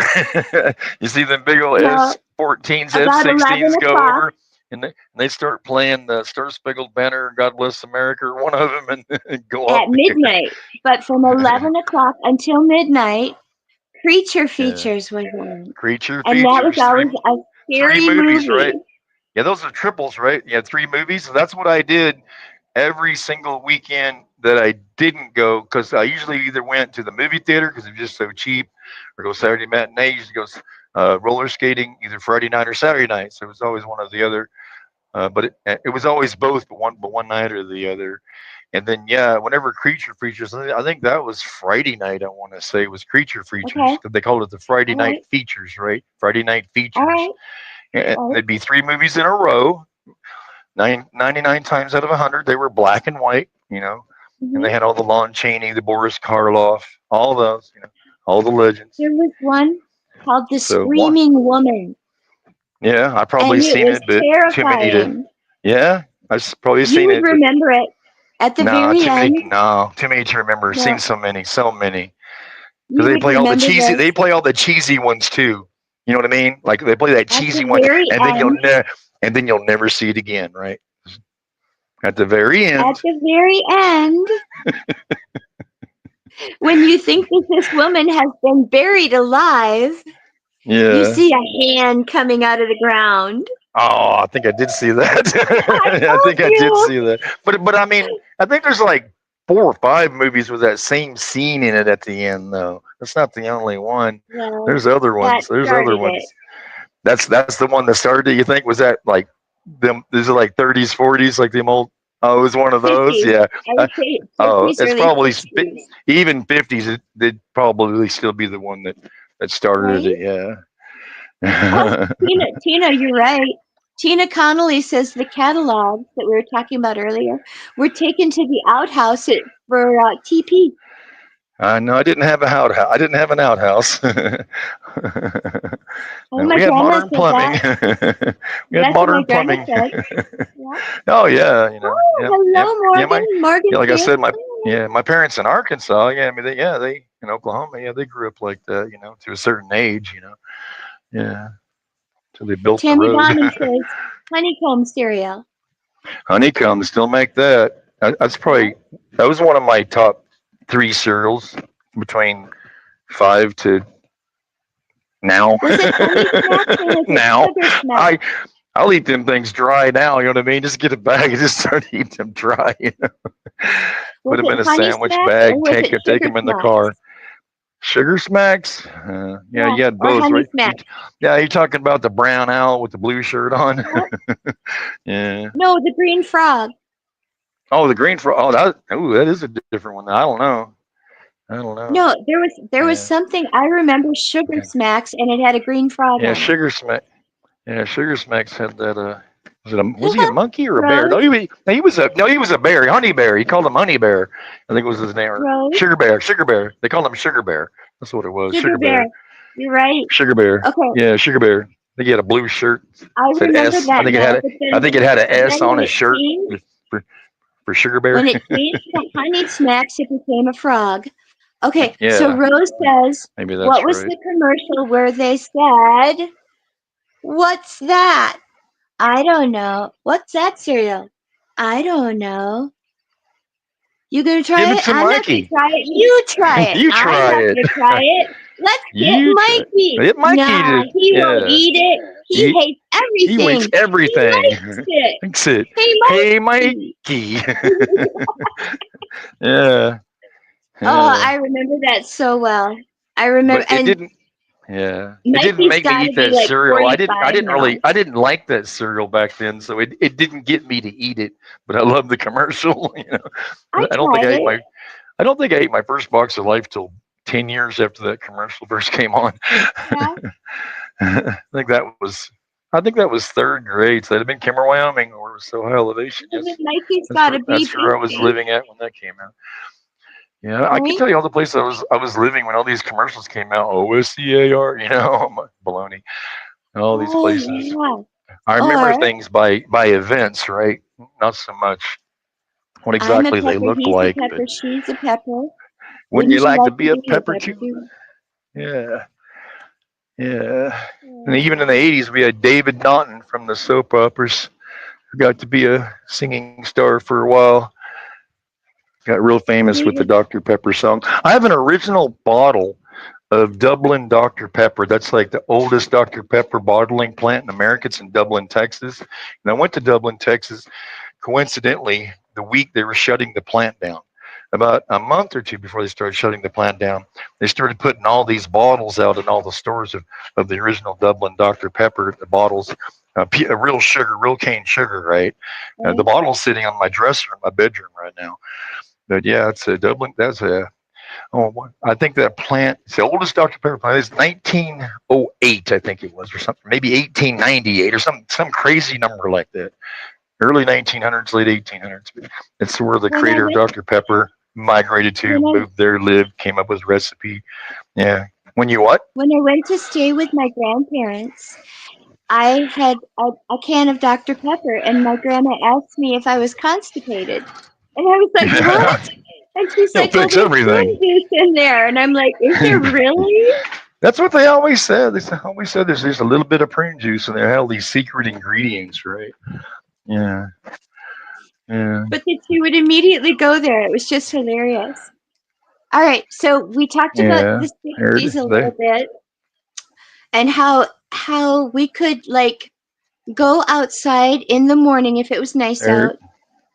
You see them big old No, S14s, about 11 F16s go o'clock over, and they start playing the Star Spangled Banner, God Bless America, or one of them, and go off at the midnight. But from air. 11 o'clock until midnight, Creature Yeah. Features was on. Creature And that was features, always a three scary movies, movie. right? Yeah, those are triples, right? Yeah, three movies. So that's what I did every single weekend that I didn't go because I usually either went to the movie theater because it was just so cheap, or go Saturday matinees, go roller skating either Friday night or Saturday night. So it was always one or the other. But it was always both, but one night or the other. And then yeah, whenever Creature Features, I think that was Friday night. I want to say was Creature Features Okay. because they called it the Friday All Night right. Features, right? Friday Night All Features. right. And All right. there'd be three movies in a row. 99 times out of 100, they were black and white, you know, and they Mm-hmm. had all the Lon Chaney, the Boris Karloff, all those, you know, all the legends. There was one called The So one, Screaming Woman, yeah, I probably and it seen was it, but too many to, terrifying. yeah, probably You seen would it, but remember it at the nah, very end. too many to remember. Seen No, so many, because you would remember they this play all the cheesy ones too. You know what I mean? Like they play that at cheesy the one, very and end. then you'll never see it again, right? At the very At end, the very end, when you think that this woman has been buried alive, you yeah. see a hand coming out of the ground. Oh, I think I did see that. I I told think I did you. see that. But I mean, I think there's like 4 or 5 movies with that same scene in it at the end, though. That's not the only one. Well, There's other that ones. There's other started it. ones. That's the one that started it. You think was that like them? These are like 30s, 40s, like them old. Oh, it was one of those. 50s. Yeah. I Uh, would say oh, 50s, it's early probably 60s, even 50s. It'd probably still be the one that started right? it. Yeah. Oh, Tina, you're right. Tina Connolly says the catalogs that we were talking about earlier were taken to the outhouse for TP. No, I didn't have a outhouse. I didn't have an outhouse. Oh, No, my we had grandma modern said plumbing. that. We had That's what my modern grandma plumbing. said. Yeah. Oh yeah, Oh, yep, yep, hello, yeah. Morgan Like I Stanley. said, my parents in Arkansas. Yeah, I mean, they in Oklahoma. Yeah, they grew up like that. To a certain age. Yeah, till they built the Tammy road. Donnan says honeycomb cereal. Honeycomb still make that. Yeah. That was one of my top 3 cereals between 5 to now. Was it Honey Smacks or was it Now, Sugar Smacks? I'll eat them things dry now. You know what I mean? Just get a bag and just start eating them dry. Put Was them it in a Honey sandwich Smacks or bag. was it Take Sugar them in the car. Smacks? Sugar smacks. Yeah, Yeah, you had or both, Honey right? Smacks. Yeah, you're talking about the brown owl with the blue shirt on. Yeah. Yeah. No, the green frog. Oh, the green frog. That is a different one. I don't know. I don't know. No, there was Yeah. something I remember Sugar Smacks and it had a green frog Yeah, on it. sugar smack. Yeah, Sugar Smacks had that. Was he a monkey or a bear? Rose, He was a bear. Honey bear. He called him Honey Bear. I think was his name. Or Rose, Sugar Bear. Sugar Bear. They called him Sugar Bear. That's what it was. Sugar Sugar Bear. Bear. You're right. Sugar Bear. Okay, Yeah, Sugar Bear. I think he had a blue shirt. I Said remember S. that now, but I think it had an S then on when his it shirt changed, for, for Sugar Bear. when it changed to Honey Smacks, it became a frog. Okay, so Yeah, Rose says, maybe what that's was right. the commercial where they said, "What's that?" I don't know. What's that cereal? I don't know. You gonna Give try it it? to I'm not gonna Mikey. try it. You try it. You I'm try not it. gonna try it. Let's get You try. Mikey. Get Mikey Nah, to. he won't Yeah. eat it. He He, hates he waits everything. He everything. likes it. Thanks it. Hey, Hey, Mikey. Mikey. Yeah. Oh, Yeah. I remember that so well. I But remember, it and didn't. Yeah. It didn't Mikey's make me got to eat be that like cereal. I 45 didn't now. really. I didn't like that cereal back then, so it didn't get me to eat it. But I love the commercial. I I don't think tried I ate it. my. I don't think I ate my first box of life till 10 years after that commercial first came on. Yeah. I think that was. I think that was 3rd grade. So that'd have been Kimmer, Wyoming, where it was so high elevation. Because Yes, Mikey's got to be that's where I was 50, living at when that came out. Yeah, I can right? tell you all the places I was living when all these commercials came out. OSCAR, baloney, and all these Oh, places. yeah. I remember Or things by events, right? Not so much what I'm a exactly they pepper, looked he's a like, but pepper, she's a pepper. wouldn't you Wouldn't you like to like to be a be a pepper pepper too? too? Yeah, yeah. And even in the Yeah. '80s, we had David Naughton from the soap operas, who got to be a singing star for a while. Got real famous with the David, Dr. Pepper song. I have an original bottle of Dublin Dr. Pepper. That's like the oldest Dr. Pepper bottling plant in America. It's in Dublin, Texas. And I went to Dublin, Texas, coincidentally, the week they were shutting the plant down. About a month or two before they started shutting the plant down, they started putting all these bottles out in all the stores of the original Dublin Dr. Pepper, the bottles, real sugar, real cane sugar, right? The right? bottle's sitting on my dresser in my bedroom right now. But yeah, it's a Dublin. That's a I think that plant, it's the oldest Dr. Pepper plant. It's 1908, I think it was, or something, maybe 1898 or some crazy number like that. Early 1900s, late 1800s. It's where the When I creator of went, Dr. Pepper migrated to, when I, moved there, lived, came up with recipe. Yeah. When you what? when I went to stay with my grandparents, I had a can of Dr. Pepper, and my grandma asked me if I was constipated. And I was like, Yeah. what? And she's It'll like, well, fix there's prune everything. juice in there. And I'm like, is there really? That's what they always said. Always said there's just a little bit of prune juice and they have all these secret ingredients, right? Yeah. Yeah. But that she would immediately go there. It was just hilarious. All right, so we talked about Yeah. the There, 60s a they, little bit and how we could like go outside in the morning if it was nice there, out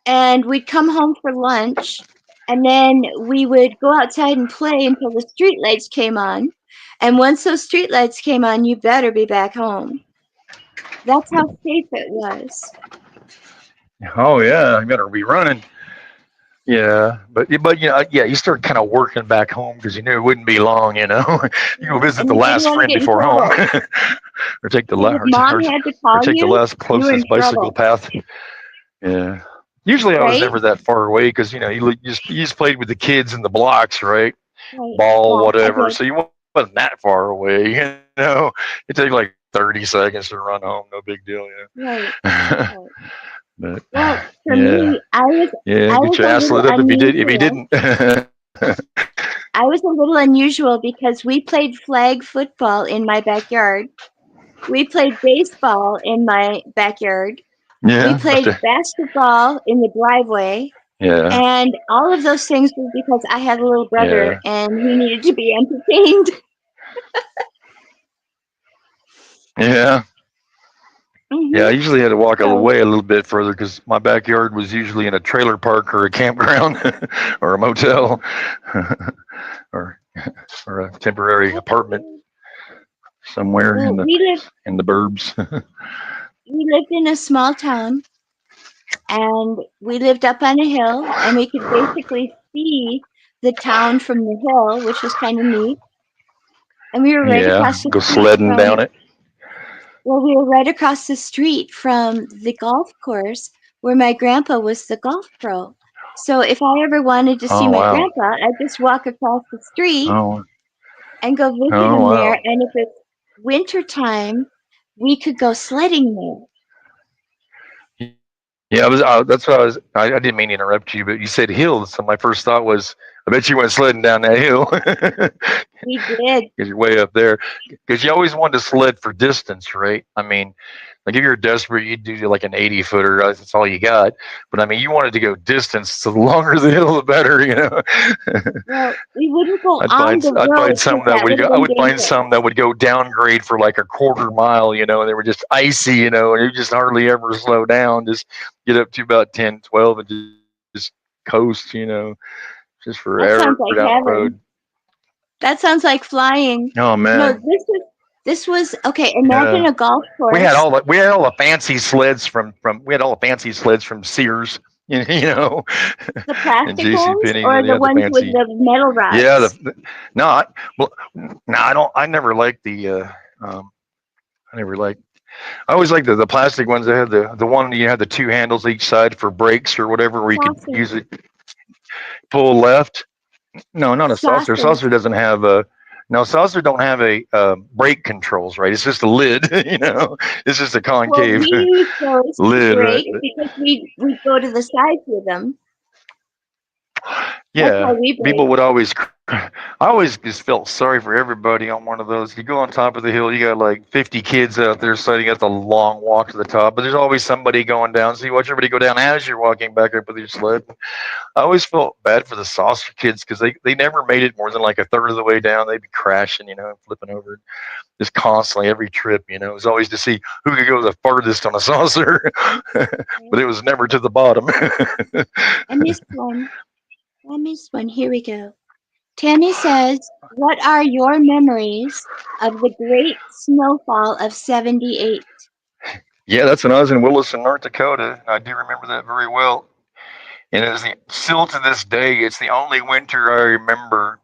and we'd come home for lunch And then we would go outside and play until the street lights came on. And once those street lights came on, you better be back home. That's how safe it was. Oh yeah, I better be running. Yeah, but yeah, you start kind of working back home because you knew it wouldn't be long. You go visit And the you didn't last want to friend get in before home, trouble. or take the Because if mom had to or call take the you, last you were in closest bicycle trouble, path. Yeah. Usually I was right? never that far away because you just played with the kids in the blocks, right? Right. Ball, Yeah. whatever. Okay. So you wasn't that far away. It take like 30 seconds to run home. No big deal. Right. Right. But Well, for yeah, me, I was yeah. I Get was your a ass little lit up if you did. If you unusual. didn't. I was a little unusual because we played flag football in my backyard. We played baseball in my backyard. We Yeah. played basketball in the driveway. Yeah. And all of those things were because I had a little brother Yeah. and he needed to be entertained. Yeah. Yeah, I Hmm. usually had to walk So, away a little bit further because my backyard was usually in a trailer park or a campground or a motel or or a temporary apartment somewhere well, in the burbs. we lived in a small town and we lived up on a hill and we could basically see the town from the hill, which was kind of neat. And we were right Yeah, across the go street sledding from, down it. well, we were right across the street from the golf course where my grandpa was the golf pro. So if I ever wanted to see Oh my wow. grandpa, I'd just walk across the street Oh and go visit oh him there. wow. And if it's winter time, we could go sledding there. Yeah, that's what I didn't mean to interrupt you, but you said hill, so my first thought was, I bet you went sledding down that hill We did. because you're way up there. Because you always wanted to sled for distance, right? I mean, like if you're desperate, you'd do like an 80 footer. That's all you got. But I mean, you wanted to go distance. So the longer the hill, the better. Well, we wouldn't go on the I'd road find because some that that would would go. have I been would find some dangerous. that would go downgrade for like a quarter mile, and they were just icy, and you just hardly ever slow down. Just get up to about 10, 12, and just coast, just That sounds forever like down the heaven. road. That sounds like flying. Oh No, man, this was okay. Imagine yeah. a golf We had course. all the fancy sleds from we had all the fancy sleds from Sears, The and plastic J.C. ones Penney. or They the had the ones with fancy. the metal Yeah, rods? no, well, no, I don't. I never liked the. I never liked. I always liked the plastic ones that had the one you had the two handles each side for brakes or whatever, where you could Saucer. use it pull left. No, not a saucer. Saucers. Saucer doesn't have a. No, saucer don't have a brake controls, right? It's just a lid, It's just a Well, we concave used those to lid, right? break because we'd go to the sides with them. That's how Yeah, we break. people would always. I always just felt sorry for everybody on one of those. You go on top of the hill, you got like 50 kids out there, so you got the long walk to the top. But there's always somebody going down, so you watch everybody go down as you're walking back up with your sled. I always felt bad for the saucer kids because they never made it more than like a third of the way down. They'd be crashing, and flipping over just constantly every trip. It was always to see who could go the farthest on a saucer, but it was never to the bottom. I missed one. I missed one. Here we go. Tammy says, "What are your memories of the great snowfall of '78?" Yeah, that's when I was in Williston, North Dakota. I do remember that very well. And still to this day, it's the only winter I remember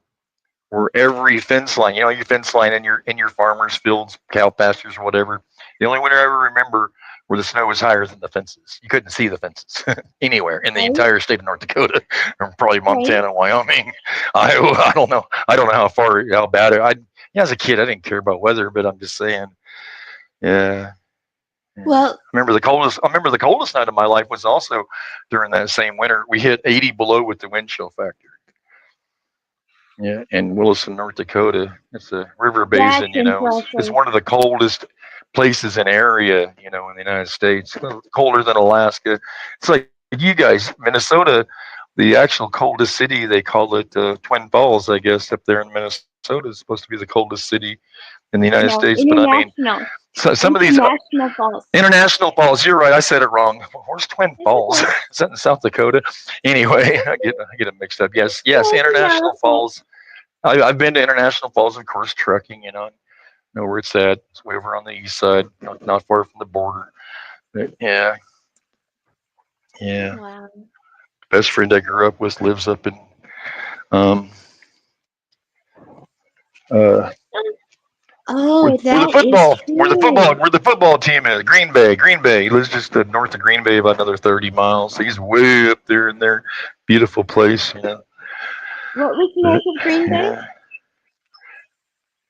where every fence line, your fence line in your farmers' fields, cow pastures, or whatever. The only winter I ever remember where the snow was higher than the fences. You couldn't see the fences anywhere in the Right? entire state of North Dakota, or probably Right? Montana, Wyoming. I don't know. I don't know how bad it. As a kid, I didn't care about weather, but I'm just saying. Yeah. Yeah. Well, I remember the coldest night of my life was also during that same winter. We hit 80 below with the wind chill factor. Yeah, in Williston, North Dakota. It's a river that's basin. It's impressive. one of the coldest places in area. In the United States, colder than Alaska. It's like you guys, Minnesota, the actual coldest city. They call it Twin Falls, I guess, up there in Minnesota is supposed to be the coldest city in the United No, States. But I mean, international. So some of these International Falls. International Falls. You're right. I said it wrong. Where's Twin It's Falls? okay. Is that in South Dakota? Anyway, I get it mixed up. Yes, yes. Yeah, International yeah. Falls. I've been to International Falls, of course, trucking. Know where it's at. It's way over on the east side, not far from the border. But yeah, yeah. Wow. Best friend I grew up with lives up in um uh Oh, where the that is football true. where the football team is. Green Bay. Green Bay. He lives just north of Green Bay, about another 30 miles. So he's way up there in their beautiful place. What was But, north of Green Bay? yeah.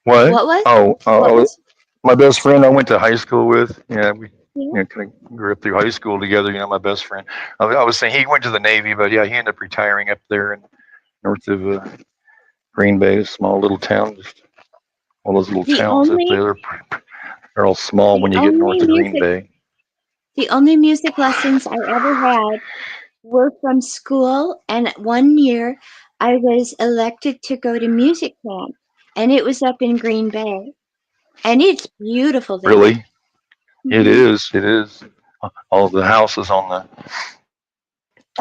What? What was? Oh, What was? my best friend I went to high school with. Yeah, we Yeah. kind of grew up through high school together. My best friend. I was saying he went to the Navy, but yeah, he ended up retiring up there in north of Green Bay, a small little town. Just all those little The towns up only there. They're all small the when you get only north of Green music Bay. the only music lessons I ever had were from school, and one year I was elected to go to music camp, and it was up in Green Bay, and it's beautiful there. Really, it Hmm. is. It is. All the houses on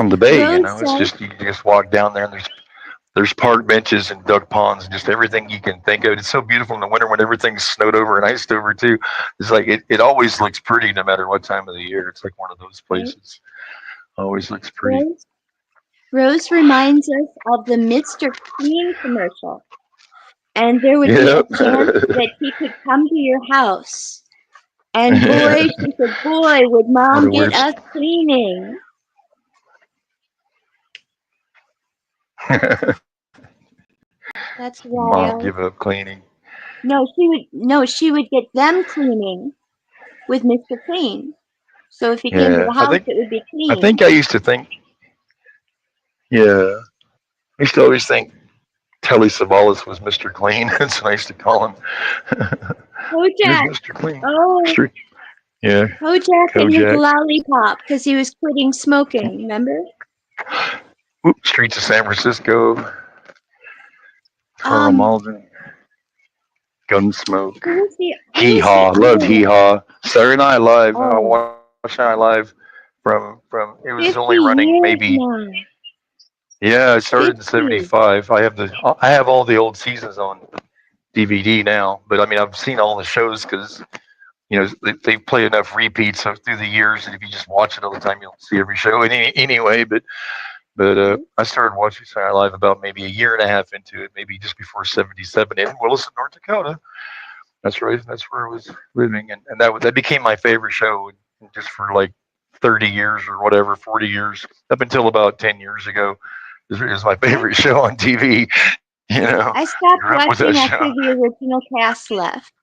the bay. Rose It's said, just you just walk down there and there's park benches and duck ponds and just everything you can think of. It's so beautiful in the winter when everything's snowed over and iced over too. It's like it always looks pretty no matter what time of the year. It's like one of those right? places. Always looks pretty. Rose, Rose reminds us of the Mr. Clean commercial, and there would be Yep. a chance that he could come to your house. And boy, she said, boy, would In mom other get words, us cleaning. That's mom wild. give up cleaning. No, she would get them cleaning with Mr. Clean. So if he came to Yeah, the house, it would be I clean. think I used to think. Yeah, I used to always think Telly Savalas was Mr. Clean. That's what I used to call him. Here's Kojak. Mr. Clean. Oh, Mr. Yeah, Kojak and his Kojak. lollipop because he was quitting smoking. Remember? Oop, Streets of San Francisco. Carl Um, Malden. Gunsmoke. who was the who Hee was the Haw. Loved other Hee one? Haw. Saturday Night Live. I Oh, watched Saturday Night Live from it was 50 only running years maybe. now. Yeah, it started in 50. '75. I have all the old seasons on DVD now, but I mean I've seen all the shows because they play enough repeats through the years, and if you just watch it all the time, you'll see every show anyway. But I started watching Saturday Night Live about maybe a year and a half into it, maybe just before '77 in Williston, North Dakota. That's right. That's where I was living, and that became my favorite show, just for like 30 years or whatever, 40 years, up until about 10 years ago. Is my I favorite show on TV. I stopped Grew up with that watching after show. the original cast left.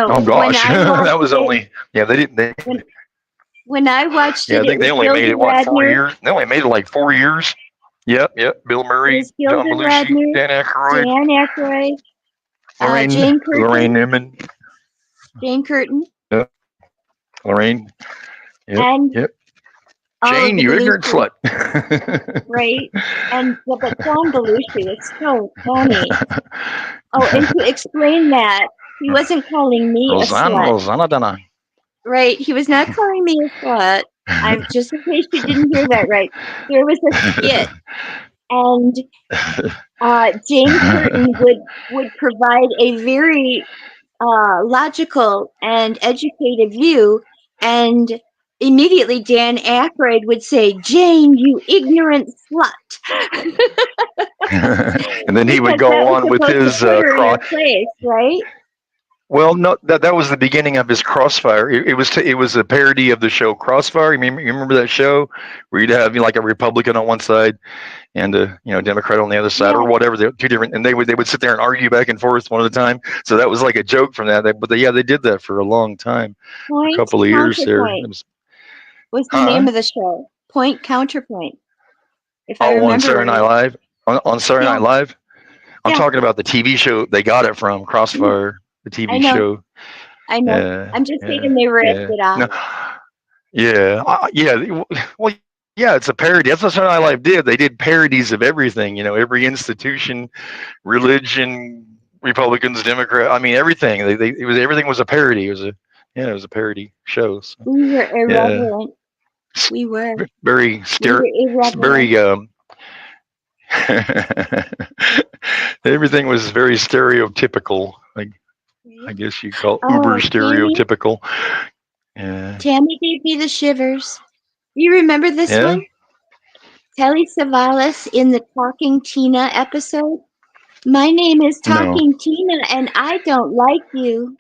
Oh When gosh, I that watched was it, only yeah. They didn't. when when I watched Yeah, it, I it think they was only made Gilda it what 4 years. Radner. They only made it like 4 years. Yep, yep. Bill It Murray, was John Gilda Belushi, Radner, Dan Aykroyd, Dan Aykroyd, Lorraine Jane Lorraine Curtin, Newman. Jane Curtin, Yep, Lorraine. Yep, and yep. all of Jane, the you ignorant Belushi, slut. right? And but John Belushi was so funny. Oh, and to explain that, he wasn't calling me a slut, Rosanna Dana. right? He was not calling me a slut. I'm just in case you didn't hear that right. There was a skit, and Jane Curtin would provide a very logical and educated view, and immediately Dan Aykroyd would say, "Jane, you ignorant slut," And then he would because that go was on with supposed to his put her in cross. her place, right? Well, no, that was the beginning of his Crossfire. It was a parody of the show Crossfire. You remember that show where you'd have like a Republican on one side and a Democrat on the other side, or Yes, whatever. They're two different, and they would sit there and argue back and forth one at a time. So that was like a joke from that. They did that for a long time, for a point couple of years there. It counterpoint was, was the huh? name of the show. Point counterpoint, if I Oh, on remember Saturday Night right. Live. On Saturday Yeah, Night Live. I'm yeah, talking about the TV show they got it from, mhm, Crossfire, the I TV know, show. I know. Yeah, I'm just yeah, saying they ripped yeah. it off. No, yeah, well, yeah. It's a parody. That's what Saturday Night Live did. They did parodies of everything. Every institution, religion, Republicans, Democrats. I mean, everything. Everything was a parody. It was a parody show. So, We were yeah, irreverent. We were. very We were irreverent. very everything was very stereotypical. I Right? guess you call it uber Oh, stereotypical. Yeah, Tammy gave me the shivers. You remember this yeah. one? Telly Savalas in the Talking Tina episode. My name is No, Talking Tina and I don't like you.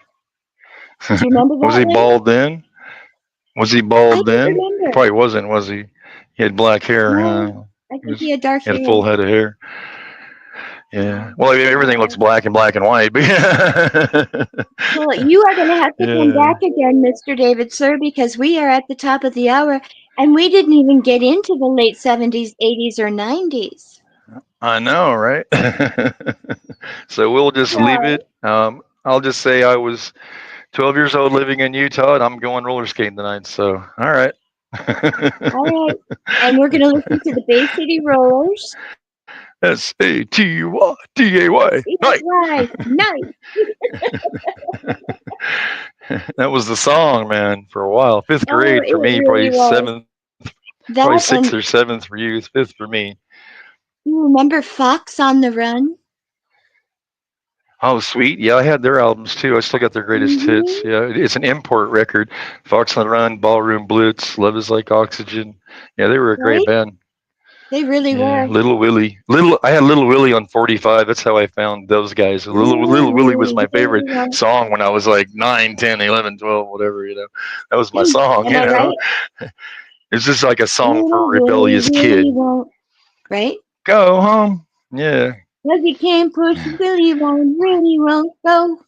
Do you remember was that he one? bald then? Was he I bald don't then? He remember. probably wasn't. Was he? He had black hair. No, Huh? I He think he had dark he had a hair. full head of hair. Yeah. Well, I mean, everything looks Yeah. black and white, but Well, you are going to have to come yeah. back again, Mr. David, sir, because we are at the top of the hour and we didn't even get into the late 70s, 80s, or 90s. I know, right? So we'll just leave So, it. I'll just say I was 12 years old living in Utah, and I'm going roller skating tonight. So, all right. all right. And we're going to listen to the Bay City Rollers. SATUYDAY. Night. That's nice. That was the song, man, for a while. Fifth Oh, grade for it me, really probably was. seventh, probably That sixth and or seventh for you, fifth for me. you remember Fox on the Run? Oh, sweet. Yeah, I had their albums too. I still got their greatest hits. Mm-hmm. Yeah, it's an import record. Fox on the Run, Ballroom Blitz, Love is Like Oxygen. Yeah, they were a great Right? band. They really Yeah, were. Little Willie. I had Little Willie on 45. That's how I found those guys. Really, Little Willie was my really favorite well. song when I was like 9, 10, 11, 12, whatever, That was my song, Am I right? It's just like a song for a Little Willie rebellious really kid. won't. Right? Go home. Yeah. Cause he can't push Willie won't, really won't go.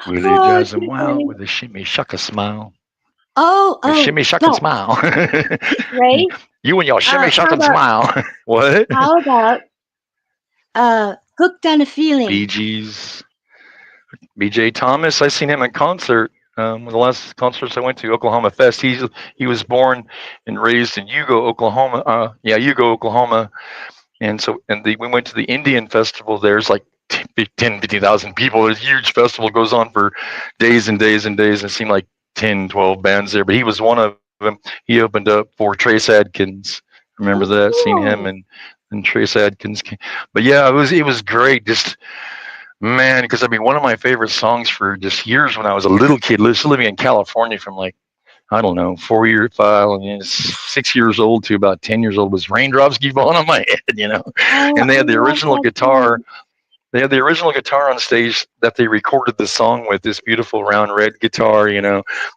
Willie Oh, drives him too wild funny. with a shimmy shucka smile. A Oh, shimmy shuck and but smile. right? You and your shimmy How shuck and about smile. What? how about Hooked on a Bee Feeling? Gees. BJ Thomas. I seen him in concert. One of the last concerts I went to, Oklahoma Fest. He was born and raised in Hugo, Oklahoma. Hugo, Oklahoma. We went to the Indian festival. There's like 10, 50,000 people. It's a huge festival. It goes on for days and days and days. And it seemed like 10, 12 bands there. But he was one of them. He opened up for Trace Adkins. Remember Oh, that? Seen him cool. and Trace Adkins. But yeah, it was great. Just man, because I mean, one of my favorite songs for just years when I was a little kid, living in California from like I don't know, 4 year five, 6 years old to about 10 years old was "Raindrops Keep Falling on My Head." Oh, And they I had the love original that guitar. song. They had the original guitar on stage that they recorded the song with. This beautiful round red guitar.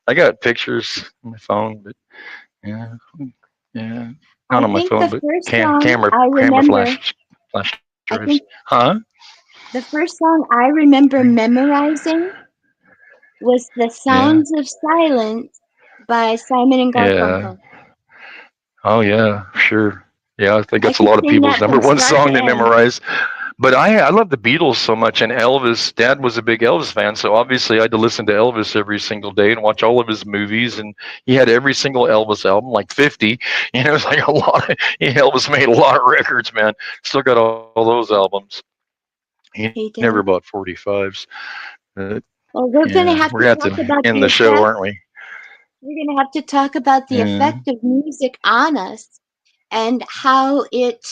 I got pictures on my phone, but yeah, yeah, I not on my think phone, the but first song I camera remember, flash I drives. think Huh? the first song I remember memorizing was The Yeah, Sounds of Silence by Simon and yeah. Garfunkel. Oh yeah, sure. Yeah, I think I that's a could lot of sing people's that number from one start to song they end. memorize. But I love the Beatles so much, and Elvis. Dad was a big Elvis fan, so obviously I had to listen to Elvis every single day and watch all of his movies. And he had every single Elvis album, like 50. It's like a lot. Elvis made a lot of records, man. Still got all those albums. He He never did. bought 45s. Well, we're going to Yeah, have we're to gonna talk have to about end the the show, effect. aren't we? We're going to have to talk about the Yeah. effect of music on us and how it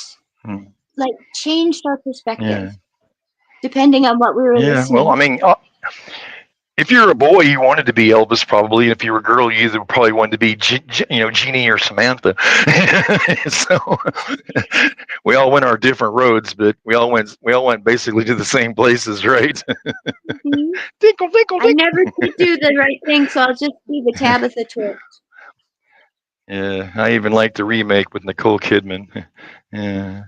Hmm. like changed our perspective Yeah. depending on what we were Yeah. Well, I listening. mean, if you're a boy, you wanted to be Elvis, probably. And if you were a girl, you either probably wanted to be, Jeannie or Samantha. So we all went our different roads, but we all went basically to the same places, right? Mhm. Tinkle, tinkle, I tinkle. never could do the right thing, so I'll just be the Tabitha twist. Yeah, I even like the remake with Nicole Kidman. Yeah,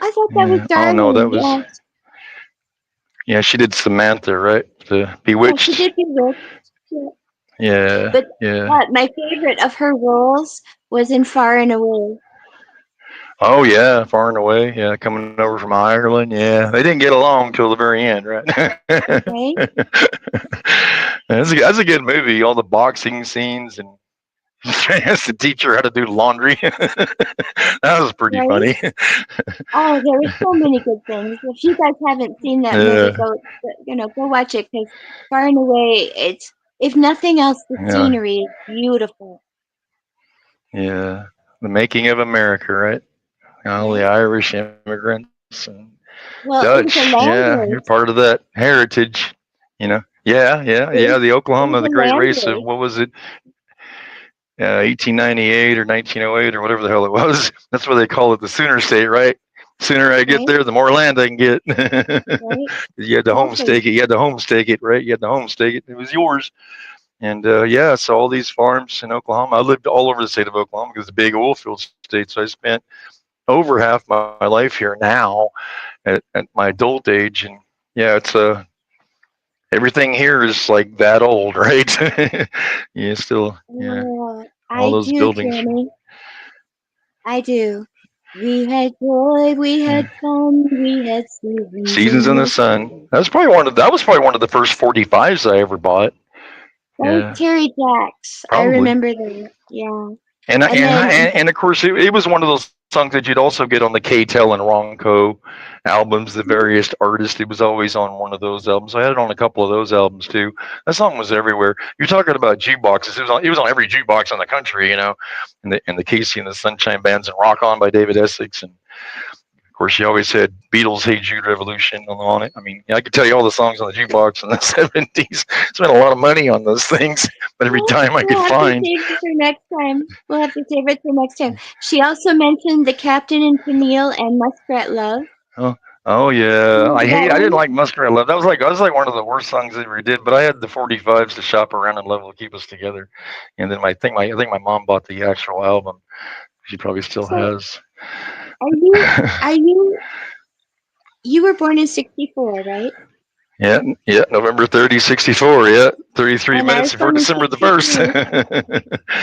I thought that was yeah. Oh no, that Darlene. was Yes. yeah. She did Samantha, right? The Oh, she Bewitched. did be rich. Yeah. Yeah, But yeah. my favorite of her roles was in Far and Away. Oh yeah, far and away. Yeah, coming over from Ireland. Yeah, they didn't get along till the very end, right? Right? That's a good movie. All the boxing scenes and has to teach her how to do laundry. That was pretty right? funny. Oh, there were so many good things. If you guys haven't seen that movie, Yeah, go watch it because far and away, it's if nothing else, the yeah, scenery is beautiful, yeah. The making of America, right? All the right? Irish immigrants and Well, it was Dutch. a land Yeah, you're race, part of that heritage. Yeah, yeah, it yeah. was The it was Oklahoma, the a Great land Race of race, what was it? 1898 or 1908 or whatever the hell it was. That's what they call it, the Sooner State, right? Sooner I get right? there, the more land I can get. Right? You had to Exactly. homestake it. You had to homestake it, right? You had to homestake it. It was yours. And yeah, so all these farms in Oklahoma. I lived all over the state of Oklahoma because it's a big oil field state. So I spent over half my life here now at my adult age, and yeah, it's everything here is like that old, right? Yeah, still, yeah, Oh, all I those do, buildings. Tammy. I do. We had joy, we Yeah. had fun, we had seasons Seasons in in the the Sun. sun. That was probably one of the first 45s I ever bought. Right? Yeah, Terry Jacks. I probably. remember that. Yeah. And And then, and of course, it was one of those songs that you'd also get on the K-Tel and Ronco albums, the various artists. It was always on one of those albums. I had it on a couple of those albums too. That song was everywhere. You're talking about jukeboxes. It was on every jukebox in the country, and the Casey and the Sunshine Bands and Rock On by David Essex, and of course, she always had Beatles' "Hey Jude" Revolution on it. I mean, I could tell you all the songs on the jukebox in the '70s. Spent a lot of money on those things, but every well, time I could we'll have to find, save it for next time. We'll have to save it for next time. She also mentioned the Captain and Tennille and Muskrat Love. oh, oh yeah, Remember that I didn't one? like Muskrat Love. That was like one of the worst songs I ever did. But I had the 45s to shop around and level to keep us together. And then I think my mom bought the actual album. She probably still So, has. are you were born in '64, right? Yeah, yeah, November 30, 64. Yeah, 33 And I was minutes before born in December the 1st. '63.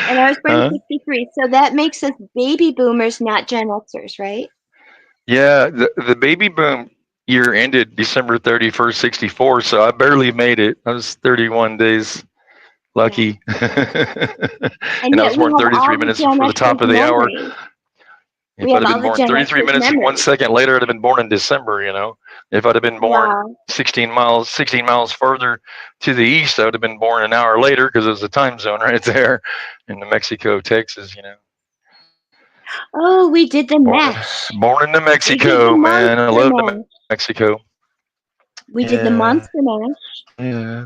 And I was born in Huh? '63. So that makes us baby boomers, not Gen Xers, right? Yeah, the baby boom year ended December 31st, 64, so I barely made it. I was 31 days Yeah. lucky. And And I yet was we born have 33 all the minutes Gen before the Xers top of the hour. memories. We If I'd have have all been the born Gen 33 Xers minutes and one memories. second later, I'd have been born in December. If I'd have been born Wow. 16 miles further to the east, I would have been born an hour later because it was a time zone right there in New Mexico, Texas. Oh, we did the Born in, mash. born in New We did the Mexico, man. I monster love New mash. Mexico. We did the Yeah, monster mash. yeah.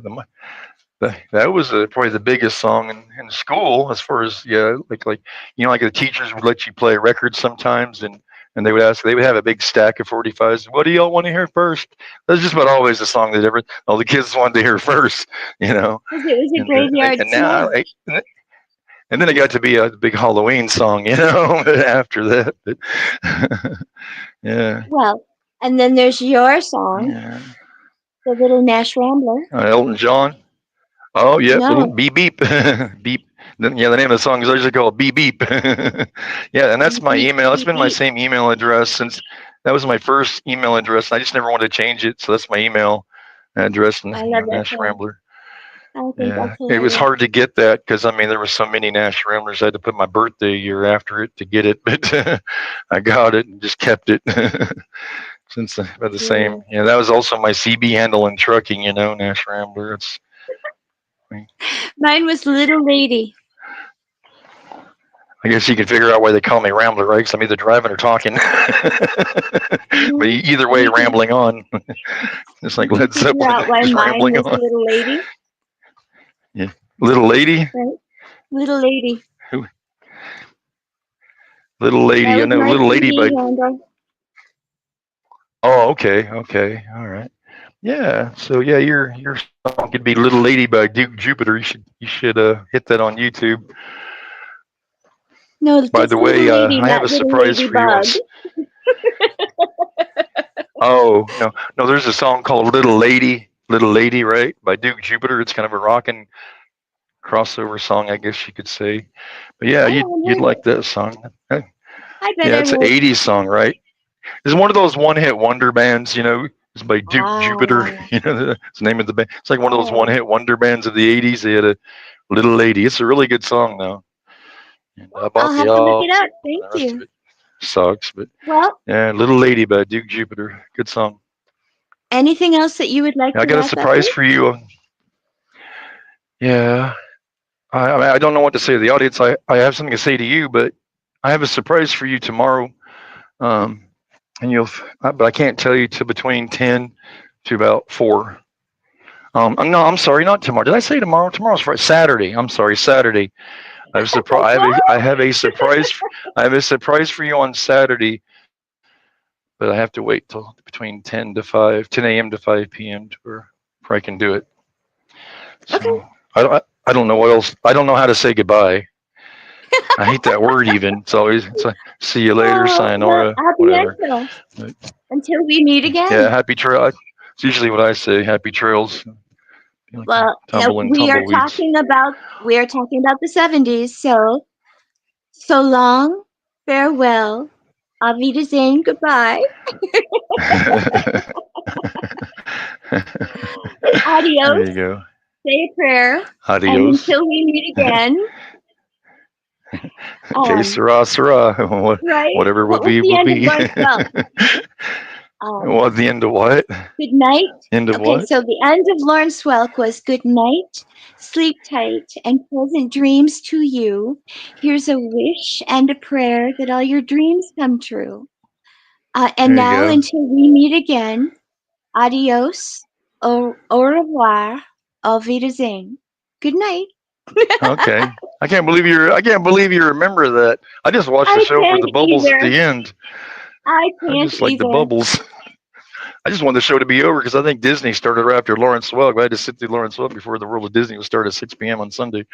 That was probably the biggest song in school as far as yeah like the teachers would let you play records sometimes and they would have a big stack of 45s. What do y'all want to hear first? That's just about always the song that all the kids wanted to hear first. Because it was a and graveyard and now smash. and then it got to be a big Halloween song after that. But, yeah, Well, and then there's your song, yeah. the little Nash Rambler. Elton John. Oh, yep. Little No, beep beep beep. Yeah, the name of the song is actually called Beep Beep. Yeah, and that's beep, my beep, email. It's beep, been my beep. same email address since that was my first email address. I just never wanted to change it, so that's my email address. And I love that Nash song. Rambler. I think Yeah, that's it was hilarious. hard to get that because I mean there were so many Nash Ramblers. I had to put my birthday year after it to get it, but I got it and just kept it since about the Yeah. same. Yeah, that was also my CB handle in trucking. Nash Rambler. It's Mine was Little Lady. I guess you can figure out why they call me Rambler, right? Because I'm either driving or talking. But Hmm. either And way, rambling on. It's you like can Led figure Zeppelin, out why just mine rambling was on. Little Lady, Yeah. Little lady? right? Little Lady. Who? Little That lady. I was know my Little Lady, CD but handle. oh, okay, okay, all right. Yeah. So yeah, your song could be Little Lady by Duke Jupiter. You should hit that on YouTube. No, By just the Little way, Lady, I have not a Little surprise for you. Ladybug. Oh no, no, there's a song called Little Lady, right, by Duke Jupiter. It's kind of a rocking crossover song, I guess you could say. But yeah, I you'd haven't you'd heard like it. that song. I bet Yeah, I it's an would. '80s song, right? It's one of those one-hit wonder bands. It's by Duke Jupiter. Ah, It's the name of the band. It's like one of those oh, one-hit wonder bands of the '80s. They had a Little Lady. It's a really good song, though. And I I'll bought have the to look it album, up. and Thank the rest of you. it sucks. But Well, yeah, Little Lady by Duke Jupiter. Good song. anything else that you would like I to got a wrap up with? surprise for you. Yeah. I mean, I don't know what to say to the audience. I have something to say to you, but I have a surprise for you tomorrow. Um, and but I can't tell you till between 10 to about 4. No, I'm sorry, not tomorrow. Did I say tomorrow? Tomorrow's Friday. Saturday. I'm sorry, Saturday. I have a surprise. What? I have a surprise. I have a surprise for you on Saturday, but I have to wait till between 10 a.m. to 5 p.m. before I can do it. Okay. So I don't know what else. I don't know how to say goodbye. I hate that word even. It's like, see you later, Oh, well, sayonara, whatever. abiento. But, Until we meet yeah, again. happy trail. It's usually what I say. Happy trails. Like Well, tumbling tumbleweeds. we are talking about the 70s. So long, farewell, auf Wiedersehen, goodbye, There adios, you go. say a prayer, and Adios. until we meet again, Okay, um, Sarah, Sarah. right? Whatever will What was be, the will end of be. Lawrence Welk? Um, Well, the end of what? Good night. End of Okay, what? so the end of Lawrence Welk was good night, sleep tight, and pleasant dreams to you. Here's a wish and a prayer that all your dreams come true. And There you now, go. until we meet again, adios, au revoir, auf Wiedersehen. Good night. Okay. I can't believe you remember that. I just watched the I show for can't the bubbles at either. the end. I I can't just like the either. bubbles. I just wanted the show to be over because I think Disney started right after Lawrence Welk. I had to sit through Lawrence Welk before the World of Disney would start at 6 p.m. on Sunday.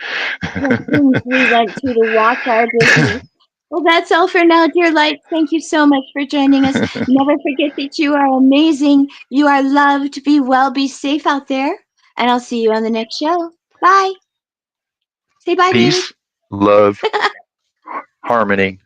What rooms we went to watch our Disney. Well, that's all for now, dear lights. Thank you so much for joining us. Never forget that you are amazing. You are loved. Be well, be safe out there. And I'll see you on the next show. Bye. Say bye, baby. Peace, love, harmony.